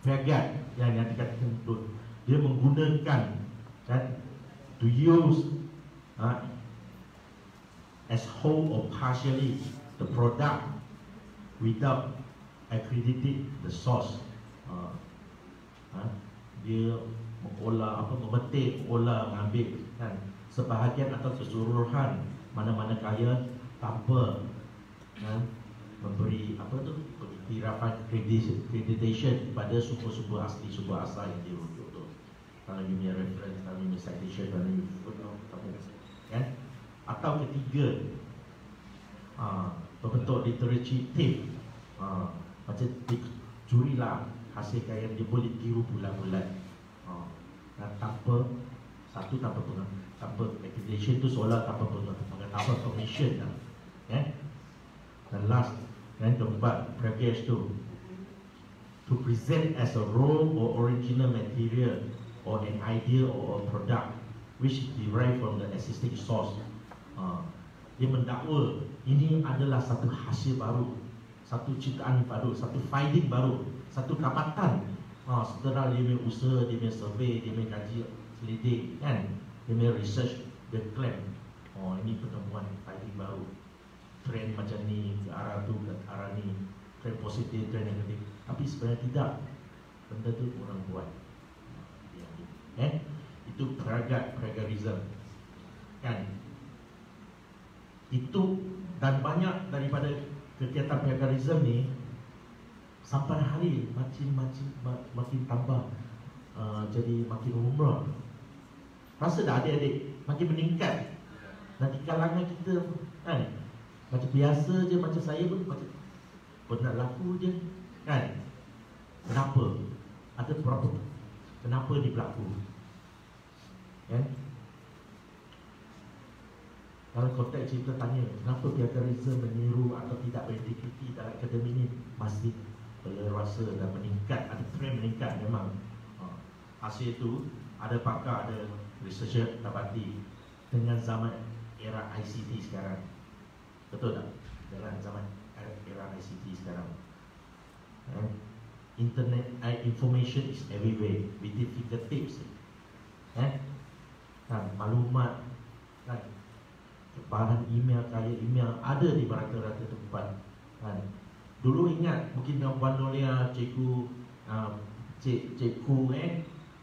piagat yang dikatakan itu, dia menggunakan to use as whole or partially the product without accrediting the source. Dia mengolah memetik, mengolah, mengambil sebahagian atau keseluruhan mana-mana kaya tanpa memberi iktirafan accreditation pada sumber-sumber asli, sumber asal yang dirujuk tu. Kalau you punya reference, kalau you punya citation, kalau you footnote, atau ketiga, berbentuk literature thief, macam curilah hasil kaya dia boleh tiru bulan-bulan, tanpa accreditation tu seolah tanpa permission lah. Dan last, yang keempat, package tu to present as a raw or original material or an idea or a product which is derived from the existing source. Dia mendakwa ini adalah satu hasil baru, satu ciptaan baru, satu finding baru, satu dapatan setelah dia punya usaha, dia punya survey, dia punya kaji selidik, dia punya research, dia claim ini penemuan finding baru, trend macam ni, ke arah tu, ke arah ni, trend positif, trend negatif. Tapi sebenarnya tidak, benda tu orang buat. Itu plagiarism, itu. Dan banyak daripada kegiatan plagiarism ni sampai hari makin tambah, jadi makin umrah. Rasa dah adik-adik makin meningkat. Nanti kalangan kita macam biasa je, macam saya pun macam pernah laku je, Kenapa? Ada berapa? Kenapa dia berlaku? Kalau konteks cerita tanya, kenapa plagiarism meniru atau tidak berintegriti dalam akademi ini masih berrasa dan meningkat, ada trend meningkat memang. Hasil itu ada pakar, ada researcher dapati dengan zaman era ICT sekarang. Betul tak? Dengan zaman era ICT sekarang, internet information is everywhere within fingertips. Maklumat, bahan email, kaya email ada di rata-rata tempat. Dulu ingat mungkin Puan Nolia, cikgu,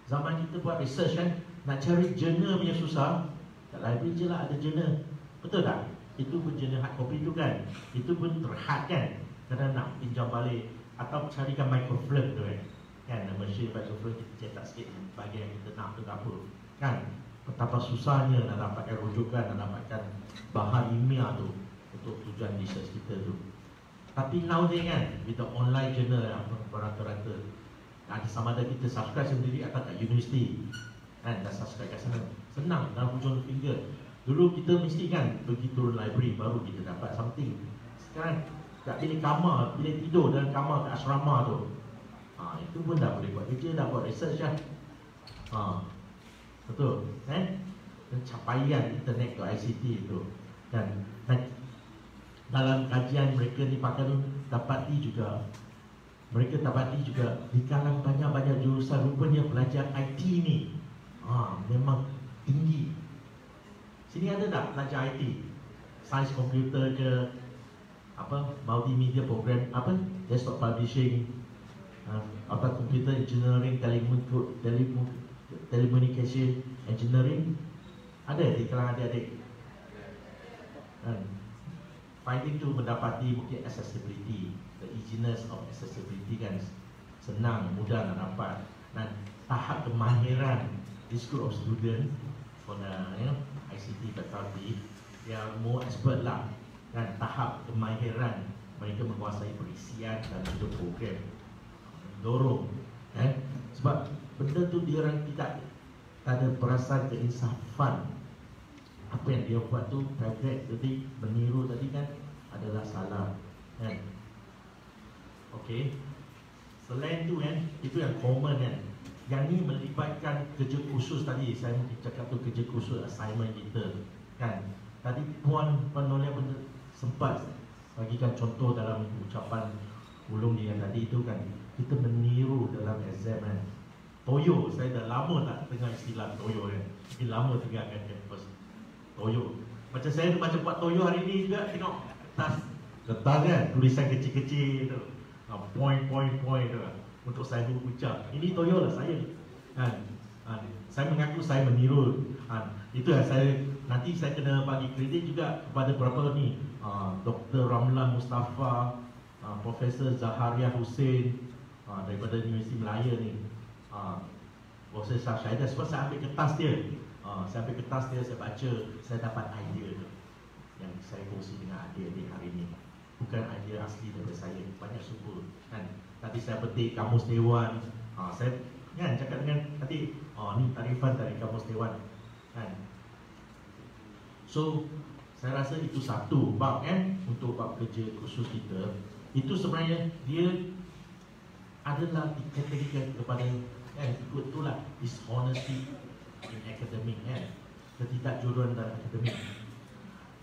zaman kita buat research nak cari jurnal punya susah. Kat library je lah ada jurnal. Betul tak? Itu pun jurnal hard copy tu itu pun terhad kerana nak pinjam balik atau carikan microfilm tu machine microfilm kita cetak sikit bahagian yang kita nak tu apa betapa susahnya nak dapatkan rujukan, nak dapatkan bahan ilmiah tu untuk tujuan research kita tu. Tapi nowadays with the online journal rata-rata ada sama ada kita subscribe sendiri atau kat universiti dah subscribe kat sana, senang dalam hujung finger. Dulu kita mesti pergi turun library baru kita dapat something. Sekarang kat bilik kamar, bilik tidur dalam kamar kat asrama tu, itu pun dah boleh buat kerja, dah buat research betul pencapaian internet ke ICT itu. Dan dalam kajian mereka ni dapati juga, mereka dapati juga di kalangan banyak-banyak jurusan rupanya belajar IT ni memang tinggi. Sini ada tak belajar IT? Sains komputer ke multimedia program, desktop publishing, computer engineering, telecommunication engineering, ada di kalangan adik-adik. Finding tu mendapati mungkin accessibility, the easiness of accessibility senang, mudah nak dapat. Dan tahap kemahiran this group of student for the ICT faculty, yang more expert lah, tahap kemahiran mereka menguasai perisian dan juga program dorong sebab benda tu dia orang tidak ada perasaan keinsafan apa yang dia buat tu target tadi, meniru tadi kan adalah salah kan. Okey. Selain tu kan, itu yang common kan. Yang ni melibatkan kerja khusus tadi. Saya cakap tu kerja khusus assignment kita kan. Tadi Puan Nolia pun sempat bagikan contoh dalam ucapan ulung dia yang tadi tu kan. Kita meniru dalam exam kan. Toyo, saya dah lama tak dengar istilah toyo kan. Mungkin lama tinggalkan campus. Toyo. Macam saya tu macam buat toyo hari ni juga, tengok kertas kan, tulisan kecil-kecil tu. Point tu untuk saya ucap. Ini toyo lah saya kan. Saya mengaku saya meniru. Itu yang saya nanti saya kena bagi kredit juga kepada beberapa ni, Dr. Ramlan Mustafa, Profesor Zaharia Hussein daripada Universiti Melaya ni, Profesor Syahida. Sebab saya ambil kertas dia, saya baca, saya dapat idea tu yang saya kongsi dengan adik-adik hari ni. Bukan idea asli daripada saya, banyak sumber kan. Tadi saya petik Kamus Dewan, saya kan cakap dengan tadi, ni tarifan dari Kamus Dewan kan. So saya rasa itu satu bab kan, untuk bab kerja khusus kita. Itu sebenarnya dia adalah dikategorikan kepada kan, ikut itulah dishonesty in academic kan, ketidakjujuran dalam akademik.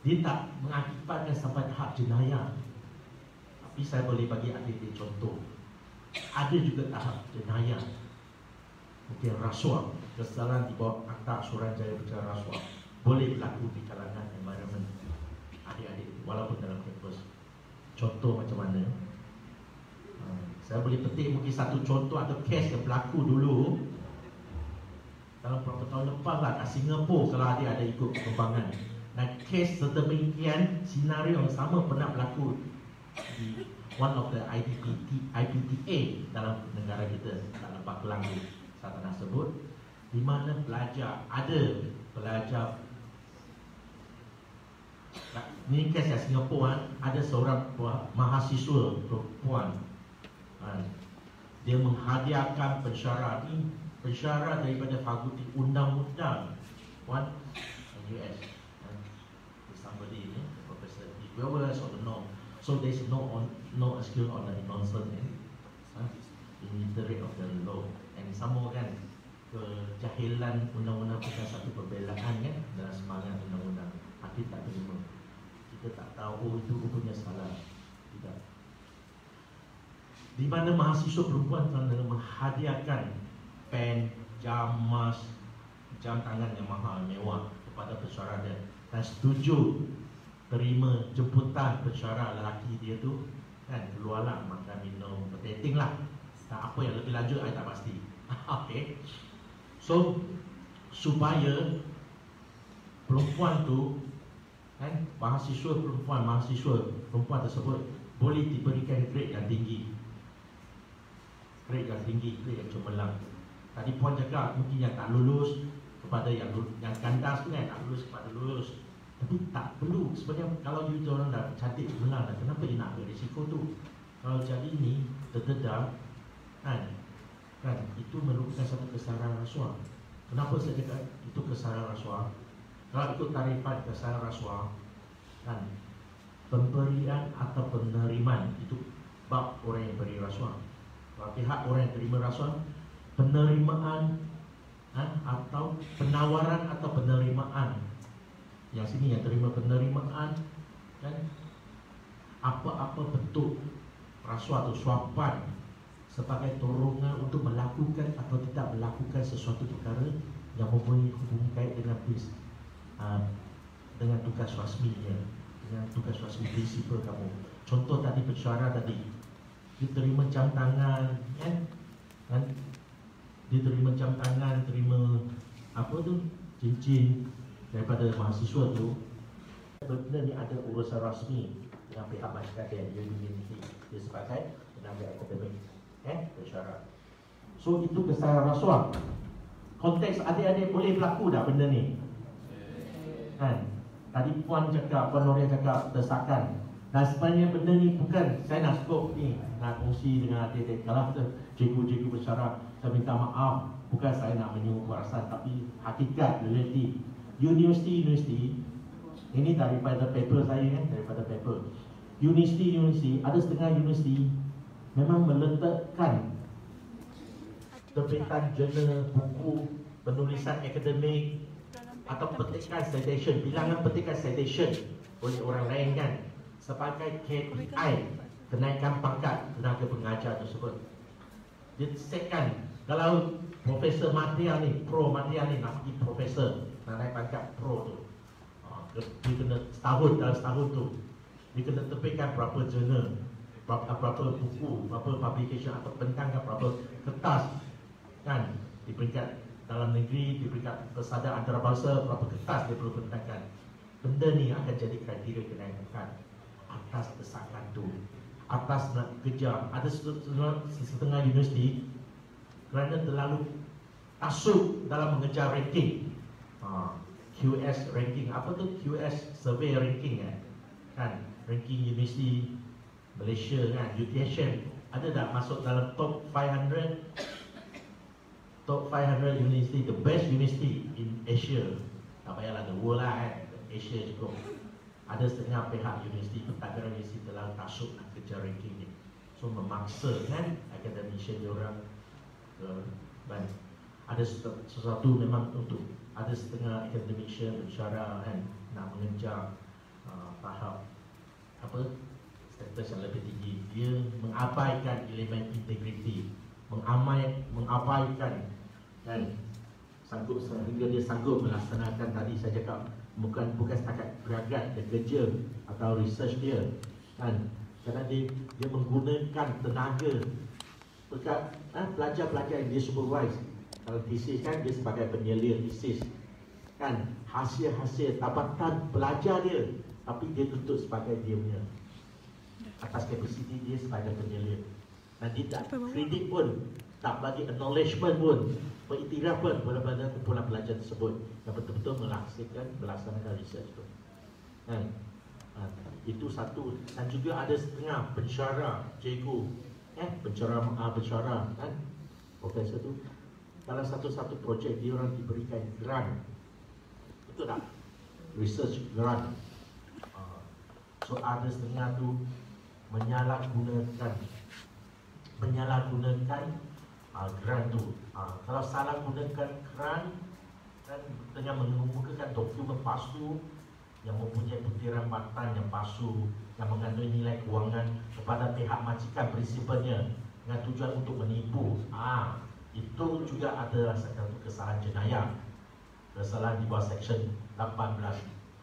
Dia tak mengakibatkan sampai tahap jenayah. Tapi saya boleh bagi adik-adik contoh. Ada juga tahap jenayah. Mungkin rasuah, kesalahan di bawah Akta Suruhanjaya Bercara Rasuah boleh berlaku di kalangan environment adik-adik walaupun dalam kampus. Contoh macam mana? Saya boleh petik mungkin satu contoh atau kes yang berlaku dulu dalam beberapa tahun lepas lah kat Singapura, kalau adik ada ikut perkembangan. Dan kes sedemikian senario yang sama pernah berlaku di one of the IPTA dalam negara kita, tak lepas Kelang tu saya nak sebut, di mana ada pelajar ni kes yang Singapura, ada seorang mahasiswa perempuan, dia menghadiahkan pensyarah ni, pensyarah daripada Fakulti Undang-Undang US, somebody Professor Equivalence or the norm. So there's no skill on the nonsense illiterate of the law. And some more kan, kejahilan undang-undang bukan satu pembelaan kan dalam semangat undang-undang. Hakim tak terima. Kita tak tahu itu rupanya salah. Tidak. Di mana mahasiswa perempuan telah menghadiahkan pen, jam emas, jam tangan yang mahal, mewah kepada pensyarah dia, dan setuju terima jemputan pensyarah lelaki dia tu kan, keluarlah makan minum, berdating lah. Tak apa yang lebih lanjut saya tak pasti. Okay. So supaya perempuan tu kan, mahasiswa perempuan tersebut boleh diberikan grade yang tinggi, grade yang cemerlang. Tadi puan cakap mungkin yang tak lulus kepada yang kandas tu kan, tak lulus kepada lulus. Tapi tak perlu sebenarnya. Kalau you orang dah cantik cemerlang dah, kenapa dia nak ambil risiko tu? Kalau jadi ni terdedah kan, itu merupakan satu kesalahan rasuah. Kenapa saya cakap itu kesalahan rasuah? Kalau ikut tarifan kesalahan rasuah kan, pemberian atau penerimaan itu bab orang yang beri rasuah. Kalau pihak orang yang terima rasuah, penerimaan atau penawaran atau penerimaan. Yang sini yang terima penerimaan kan, apa-apa bentuk rasuah atau suapan sebagai dorongan untuk melakukan atau tidak melakukan sesuatu perkara yang mempunyai hubungan kait dengan dengan tugas rasminya, dengan tugas rasmi prinsipal kamu. Contoh tadi pensyarah tadi, dia terima jam tangan kan, dia terima jam tangan, terima apa tu, cincin daripada mahasiswa tu. Benda ni ada urusan rasmi dengan pihak masyarakat yang universiti, dia sebagai tenaga akademik bersyarat. So itu kesalahan rasuah. Konteks adik-adik boleh berlaku dah benda ni kan. Tadi puan Noria cakap desakan, dan sebenarnya benda ni bukan saya nak skop ni, nak kongsi dengan adik-adik. Kalau cikgu-cikgu bersyarat, saya minta maaf, bukan saya nak menyuruh perasaan, tapi hakikat, realiti. universiti ini daripada paper saya kan, daripada paper universiti ada setengah universiti memang meletakkan terbitan jurnal, buku, penulisan akademik atau petikan citation, bilangan petikan citation oleh orang lain kan sebagai KPI kenaikan pangkat tenaga pengajar tersebut. Dia sekan kalau Profesor Madya ni, Pro Madya ni nak pergi Profesor, nak naik pangkat Pro tu, dia kena dalam setahun tu dia kena terbitkan berapa jurnal, berapa buku, berapa publication atau bentangkan berapa kertas kan, di peringkat dalam negeri, di peringkat persada antarabangsa, berapa kertas dia perlu bentangkan. Benda ni akan jadi kriteria kenaikan atas desakan tu, atas nak kejar. Ada setengah universiti kerana terlalu tasuk dalam mengejar ranking, QS ranking, apa tu QS survey ranking kan, ranking universiti Malaysia kan, UTHM ada tak masuk dalam top 500 university, the best university in Asia, tak payahlah the world lah kan, Asia cukup. Ada setengah pihak universiti, pentadbiran universiti telah tasuk nak kejar ranking ni, so memaksa kan academician diorang dan ada sesuatu memang untuk ada setengah academician bersyarah kan nak mengejar tahap apa status yang lebih tinggi, dia mengabaikan elemen integriti, mengabaikan kan sanggup sehingga dia sanggup melaksanakan tadi saya cakap bukan setakat geragat dia kerja atau research dia kan, kerana dia menggunakan tenaga pelajar-pelajar yang dia supervise. Kalau thesis kan dia sebagai penyelia thesis kan, hasil-hasil tabatan pelajar dia, tapi dia tuntut sebagai dia punya atas kapasiti dia sebagai penyelia, dan dia tak kredit pun, tak bagi acknowledgement pun, beriktiraf pun kepada kumpulan pelajar tersebut yang betul-betul melaksanakan research tu kan. Itu satu. Dan juga ada setengah pensyarah cikgu pensyarah kan, profesor tu dalam satu-satu projek dia orang diberikan grant, betul tak? Research grant. So ada setengah tu menyalahgunakan grant tu. Kalau salah gunakan grant kan, dengan mengemukakan dokumen palsu yang mempunyai butiran matan yang palsu, yang mengandung nilai kewangan kepada pihak majikan prinsipalnya dengan tujuan untuk menipu, itu juga adalah satu kesalahan jenayah, kesalahan di bawah section 18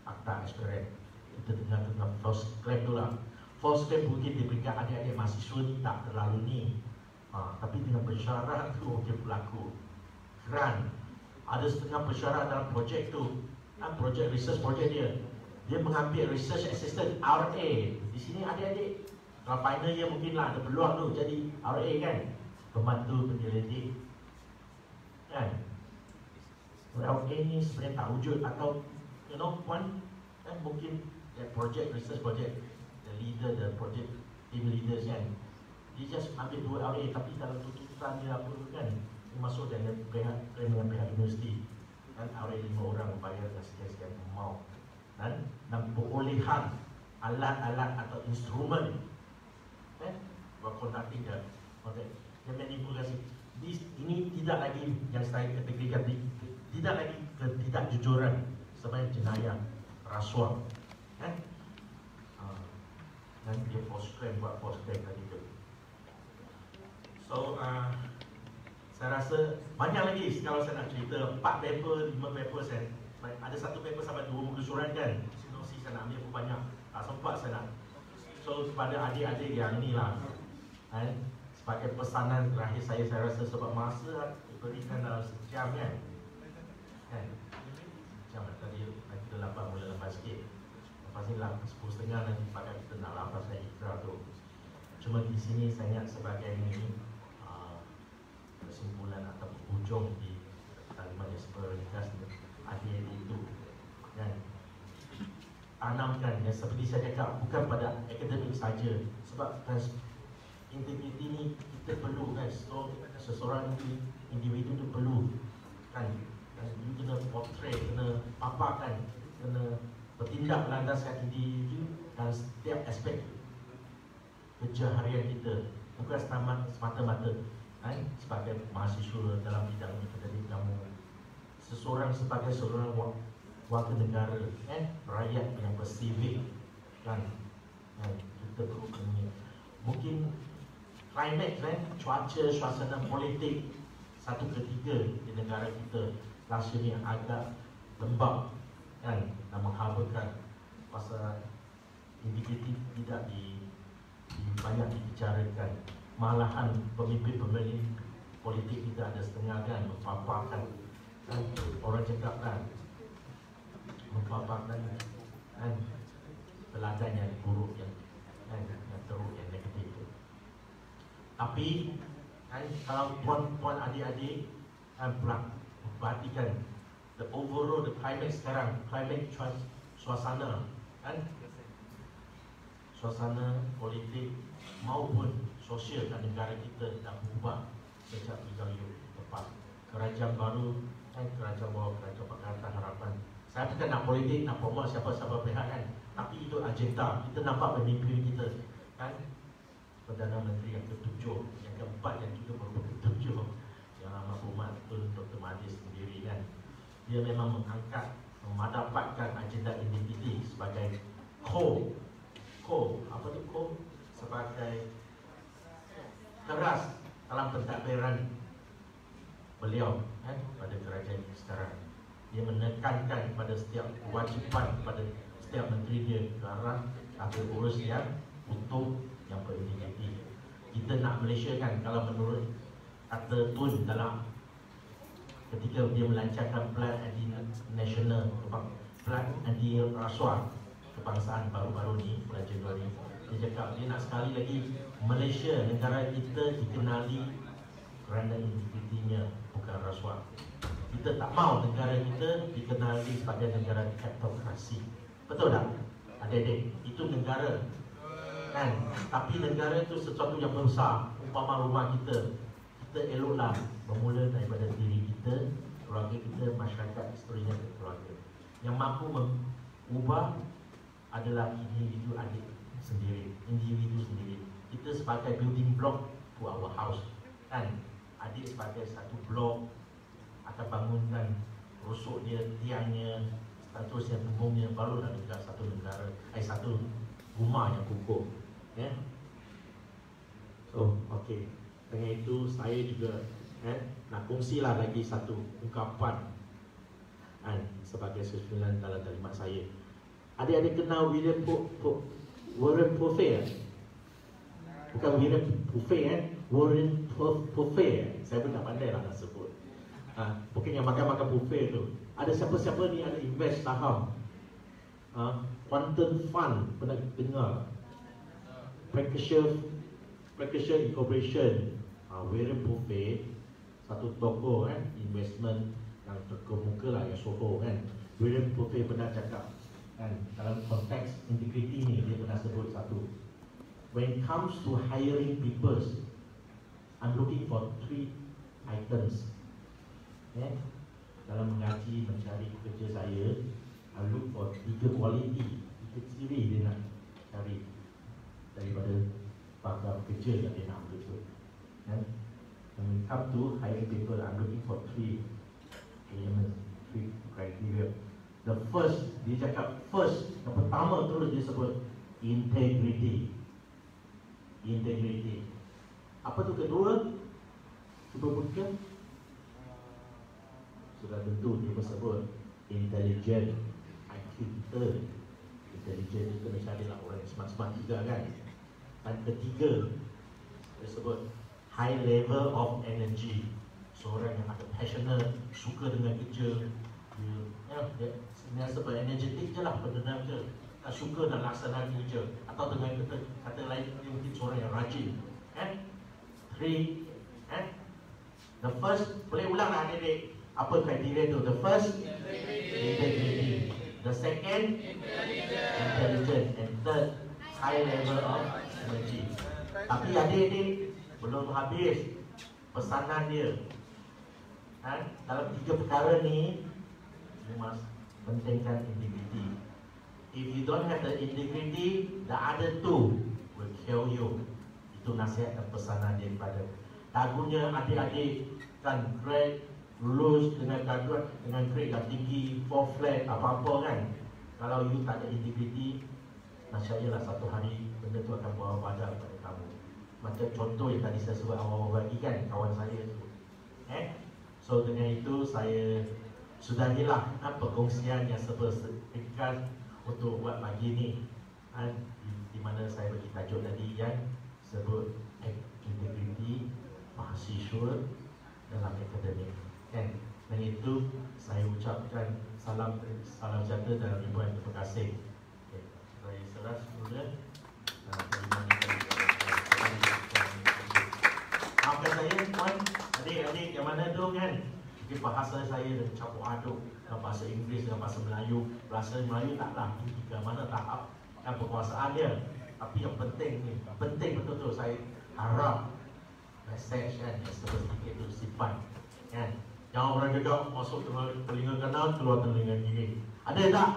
Akta Eksperimen. Kita dengar tentang false claim tu lah. False claim mungkin diberikan adik-adik mahasiswa ni tak terlalu ni, tapi dengan pensyarah tu mungkin berlaku. Grant, ada setengah pensyarah dalam projek tu, projek research projek dia mengambil research assistant RA. Di sini adik-adik kalau final year mungkin lah ada peluang tu jadi RA kan, pembantu penyelidik kan. RA ni sebenarnya tak wujud, atau one kan, mungkin project research project the leader, the project team leaders kan, dia just ambil 2 RA, tapi dalam tuntutan dia apa kan, dia masuk dengan pihak universiti kan, RA 5 orang bayar dengan sekian-sekian amount dan perolehan alat-alat atau instrumen kan, buat conducting dan yang manipulasi. Ini tidak lagi yang saya kategorikan, tidak lagi ketidakjujuran, sebenarnya jenayah, rasuah kan. Dan dia false claim, buat false claim tadi tu. So saya rasa banyak lagi kalau saya nak cerita. 4 paper, 5 paper saya ada satu paper sampai 2 muka surat kan, sinopsis saya nak ambil pun banyak, tak sempat saya nak. So kepada adik-adik yang ni lah kan, sebagai pesanan terakhir saya rasa sebab masa diberikan dalam sejam kan, sejam tadi kita lapar mula lambat sikit, lepas ni 10.30 nanti pakai kita nak lapar saya ikrar tu. Cuma di sini saya ingat sebagai ini kesimpulan atau hujung di kalimat yang seperingkas adik-adik itu kan, tanamkan yang seperti saya cakap, bukan pada akademik saja, sebab integriti ni kita perlu kan, seseorang individu tu perlu kan, you kena portray, kena paparkan, kena bertindak landaskan individu dan setiap aspek kerja harian kita, bukan semata-mata sebagai mahasiswa dalam bidang akademik kamu, seseorang sebagai seorang warga negara, rakyat yang bersivik kan, kita perlu mungkin climate cuaca, suasana politik 1/3 di negara kita rasanya agak lembab kan, dan menghaburkan pasal indikatif tidak banyak dibicarakan. Malahan pemimpin-pemimpin politik kita ada setengah kan mempaparkan kan, orang cakap kan mempaparkan kan teladan yang buruk, yang teruk, yang negatif. Tapi kan, kalau puan-puan adik-adik perhatikan the overall the climate sekarang, climate suasana kan, suasana politik maupun sosial dan negara kita dah berubah sejak 3 tahun lepas. Kerajaan baru kan, kerajaan baru, kerajaan Pakatan Harapan. Saya bukan nak politik, nak promote siapa-siapa pihak kan, tapi itu agenda. Kita nampak pemimpin kita kan, Perdana Menteri yang ke-7, yang ke-4 yang juga baru ke-7, yang amat hormat Dr. Mahathir sendiri kan. Dia memang mengangkat, mendapatkan agenda identiti sebagai core, apa tu core? Sebagai keras dalam pentadbiran beliau pada kerajaan sekarang. Dia menekankan pada setiap kewajipan pada setiap menteri dia ke arah atau urus yang utuh, yang berintegriti. Kita nak Malaysia kan, kalau menurut kata Tun dalam ketika dia melancarkan plan anti-nasional, plan anti-rasuah kebangsaan baru-baru ni, bulan Januari, dia cakap dia nak sekali lagi Malaysia, negara kita dikenali kerana integritinya, bukan rasuah. Kita tak mahu negara kita dikenali sebagai negara kleptokrasi. Betul tak? Adik-adik, itu negara kan, tapi negara itu sesuatu yang besar. Umpama rumah kita, kita eloklah bermula daripada diri kita, keluarga kita, masyarakat, seterusnya keluarga. Yang mampu mengubah adalah individu adik sendiri, individu sendiri. Kita sebagai building block to our house kan, adik sebagai satu blok akan bangunkan rusuk dia, tiangnya, seterusnya, punggungnya, barulah dekat satu negara, satu rumah yang kukuh. So, okey. Dengan itu saya juga nak kongsilah lagi satu ungkapan sebagai susunan dalam kalimat saya. Adik-adik kenal Warren Buffett? Bukan Warren Buffett, Warren Buffett. Saya pun tak pandai lah nak sebut. Bukan yang makan-makan buffet tu. Ada siapa-siapa ni ada invest saham Quantum Fund, pernah dengar? Berkshire Incorporation. Warren Buffett, satu tokoh investment yang terkemuka lah, yang Soho kan. Warren Buffett pernah cakap kan, dalam konteks integriti ni, dia pernah sebut satu, when it comes to hiring people, I'm looking for 3 items. Dalam mengaji, mencari kerja saya, I look for 3 quality. 3 ciri dia nak cari daripada pakar kerja yang dia nak ambil tu. When it comes to hiring people, I'm looking for 3 elements, 3 criteria. The first, dia cakap first, yang pertama terus dia sebut integrity. Integrity. Apa tu kedua? Cuba buka. Sudah tentu dia sebut intelligent. IQ kita intelligent itu kena carilah orang yang smart-smart juga kan. Dan ketiga, dia sebut high level of energy. Seorang yang ada passionate, suka dengan kerja, dia sebab energetik je lah, bertenaga, tak suka nak laksanakan kerja. Atau dengan kata lain, dia mungkin seorang yang rajin. The first, boleh ulang lah adik-adik, apa kriteria tu? The first, integrity. The second, intelligent. And third, high level of energy. Tapi adik-adik, belum habis pesanan dia. Dalam 3 perkara ni, you must pentingkan integriti. If you don't have the integrity, the other two will kill you. Itu nasihat dan pesanan daripada. Lagunya adik-adik kan grade lulus dengan graduate dengan grade yang tinggi, 4 flat apa-apa kan. Kalau you tak ada integriti, nasyayalah satu hari benda tu akan bawa badan pada kamu. Macam contoh yang tadi saya sebut awal-awal bagi kan kawan saya tu. So dengan itu saya sudahilah perkongsian yang seperti untuk buat pagi ni. Di mana saya bagi tajuk tadi yang sebut integriti mahasiswa dalam akademik. Dan itu saya ucapkan salam sejahtera dan ribuan terima kasih. Saya serah semula. Maafkan saya tuan, adik-adik yang mana tu kan, mungkin bahasa saya dah campur aduk dengan bahasa Inggeris dengan bahasa Melayu. Bahasa Melayu taklah ke mana tahap dan perkuasaan dia. Tapi yang penting ni, penting betul-betul saya harap message kan yang sedikit tu simpan kan. Jangan orang gedok masuk telinga kanan, keluar telinga kiri. Ada tak?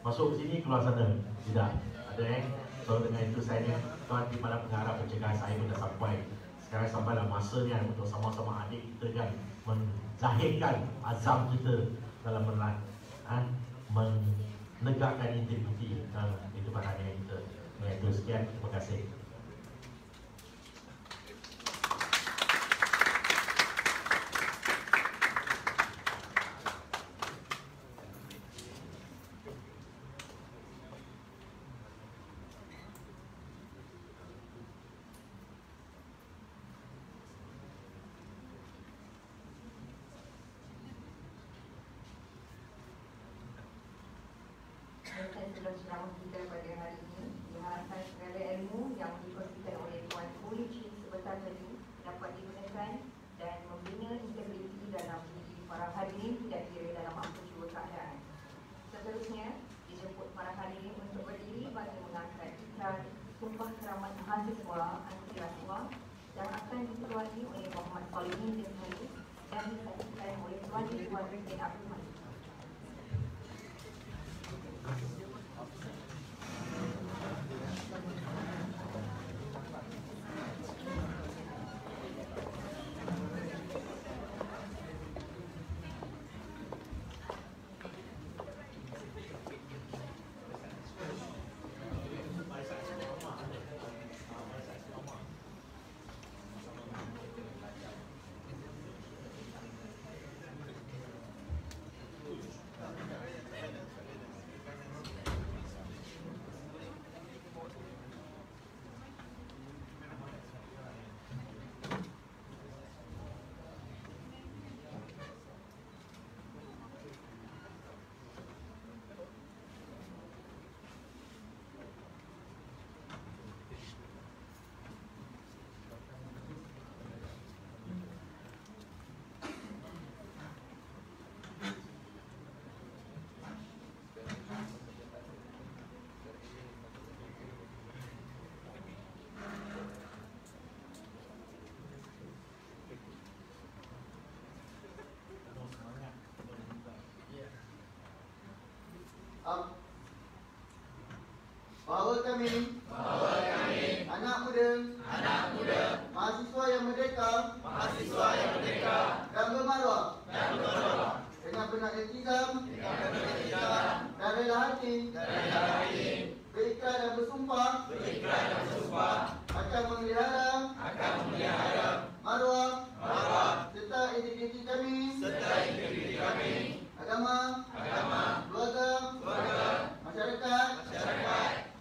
Masuk sini, keluar sana. Tidak. Ada So dengan itu saya ni tuan di mana pengarah pencegahan saya pun dah sampai. Sekarang sampailah masanya untuk sama-sama adik kita kan menzahirkan azam kita dalam menegakkan integriti dalam kehidupan harian kita. Dengan itu sekian, terima kasih. Sudah ceramah kita pada hari ini. Diharapkan segala ilmu yang dikongsikan oleh Tuan Puri Chin sebentar tadi dapat digunakan dan membina integriti dalam diri para hadirin tidak kira dalam apa jua keadaan. Seterusnya, dijemput para hadirin untuk berdiri bagi mengangkat ikrar Sumpah Keramat Mahasiswa Anti Rasuah yang akan dikeluarkan oleh Muhammad Solihin bin Haris dan disaksikan oleh Tuan Ridwan bin Abdul Malik. Bahawa kami anak muda mahasiswa yang merdeka dan bermaruah dengan benar iltizam dan rela hati berikrar dan bersumpah akan memelihara maruah serta integriti kami, agama, keluarga, masyarakat,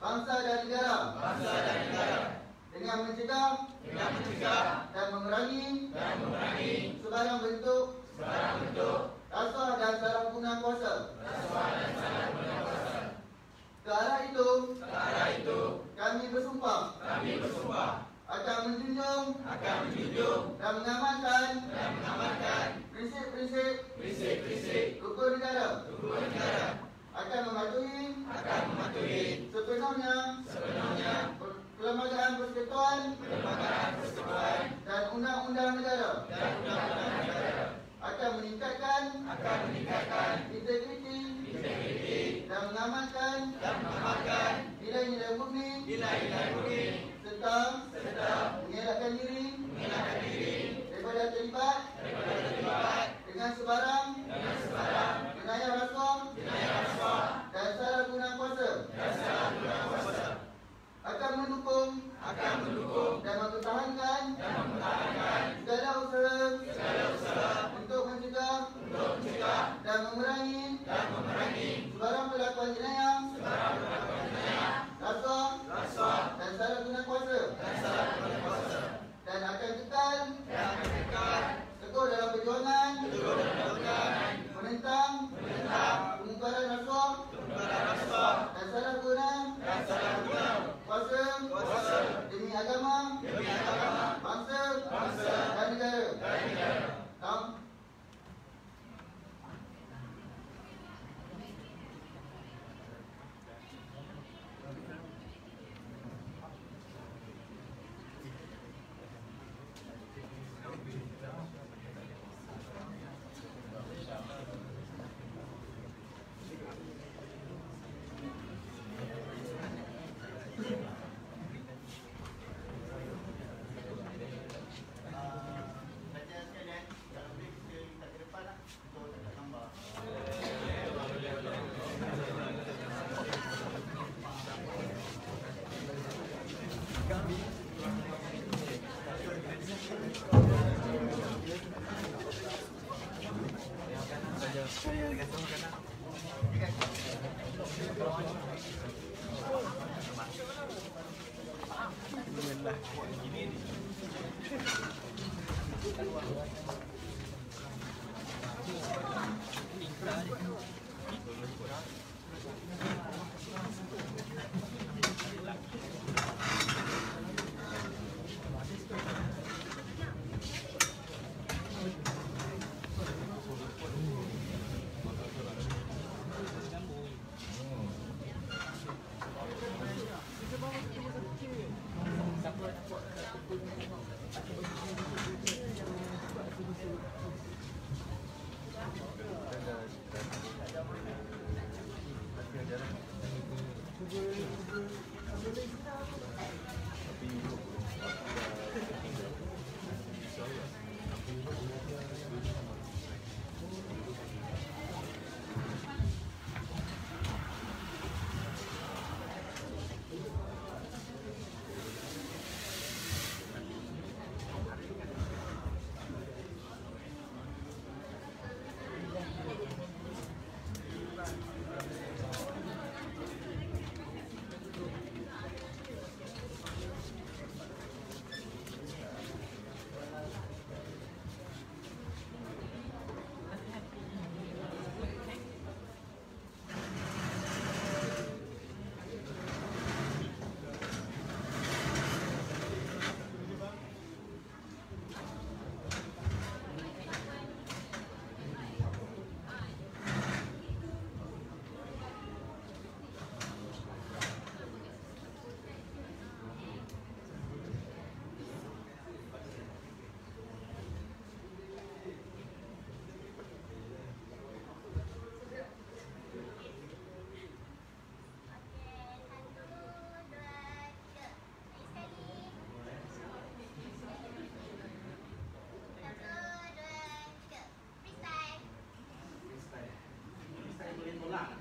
bangsa dan negara dengan mencegah dan mengurangi sebarang bentuk rasuah dan salah guna kuasa. Ke arah itu kami bersumpah akan menjunjung dan mengamalkan prinsip-prinsip rukun negara, akan mematuhi sepenuhnya Perlembagaan Persekutuan dan Undang-Undang Negara, akan meningkatkan integriti mengamalkan nilai-nilai murni serta mengelakkan diri daripada terlibat dengan sebarang jenayah rasuah dan salah guna kuasa, akan mendukung dan mempertahankan segala usaha untuk mencegah dan memerangi sebarang perlakuan jenayah rasuah dan salah guna kuasa, dan akan kekal teguh dalam perjuangan menentang pemungkaran rasuah dan salah guna kuasa demi agama, bangsa dan negara. Tolak.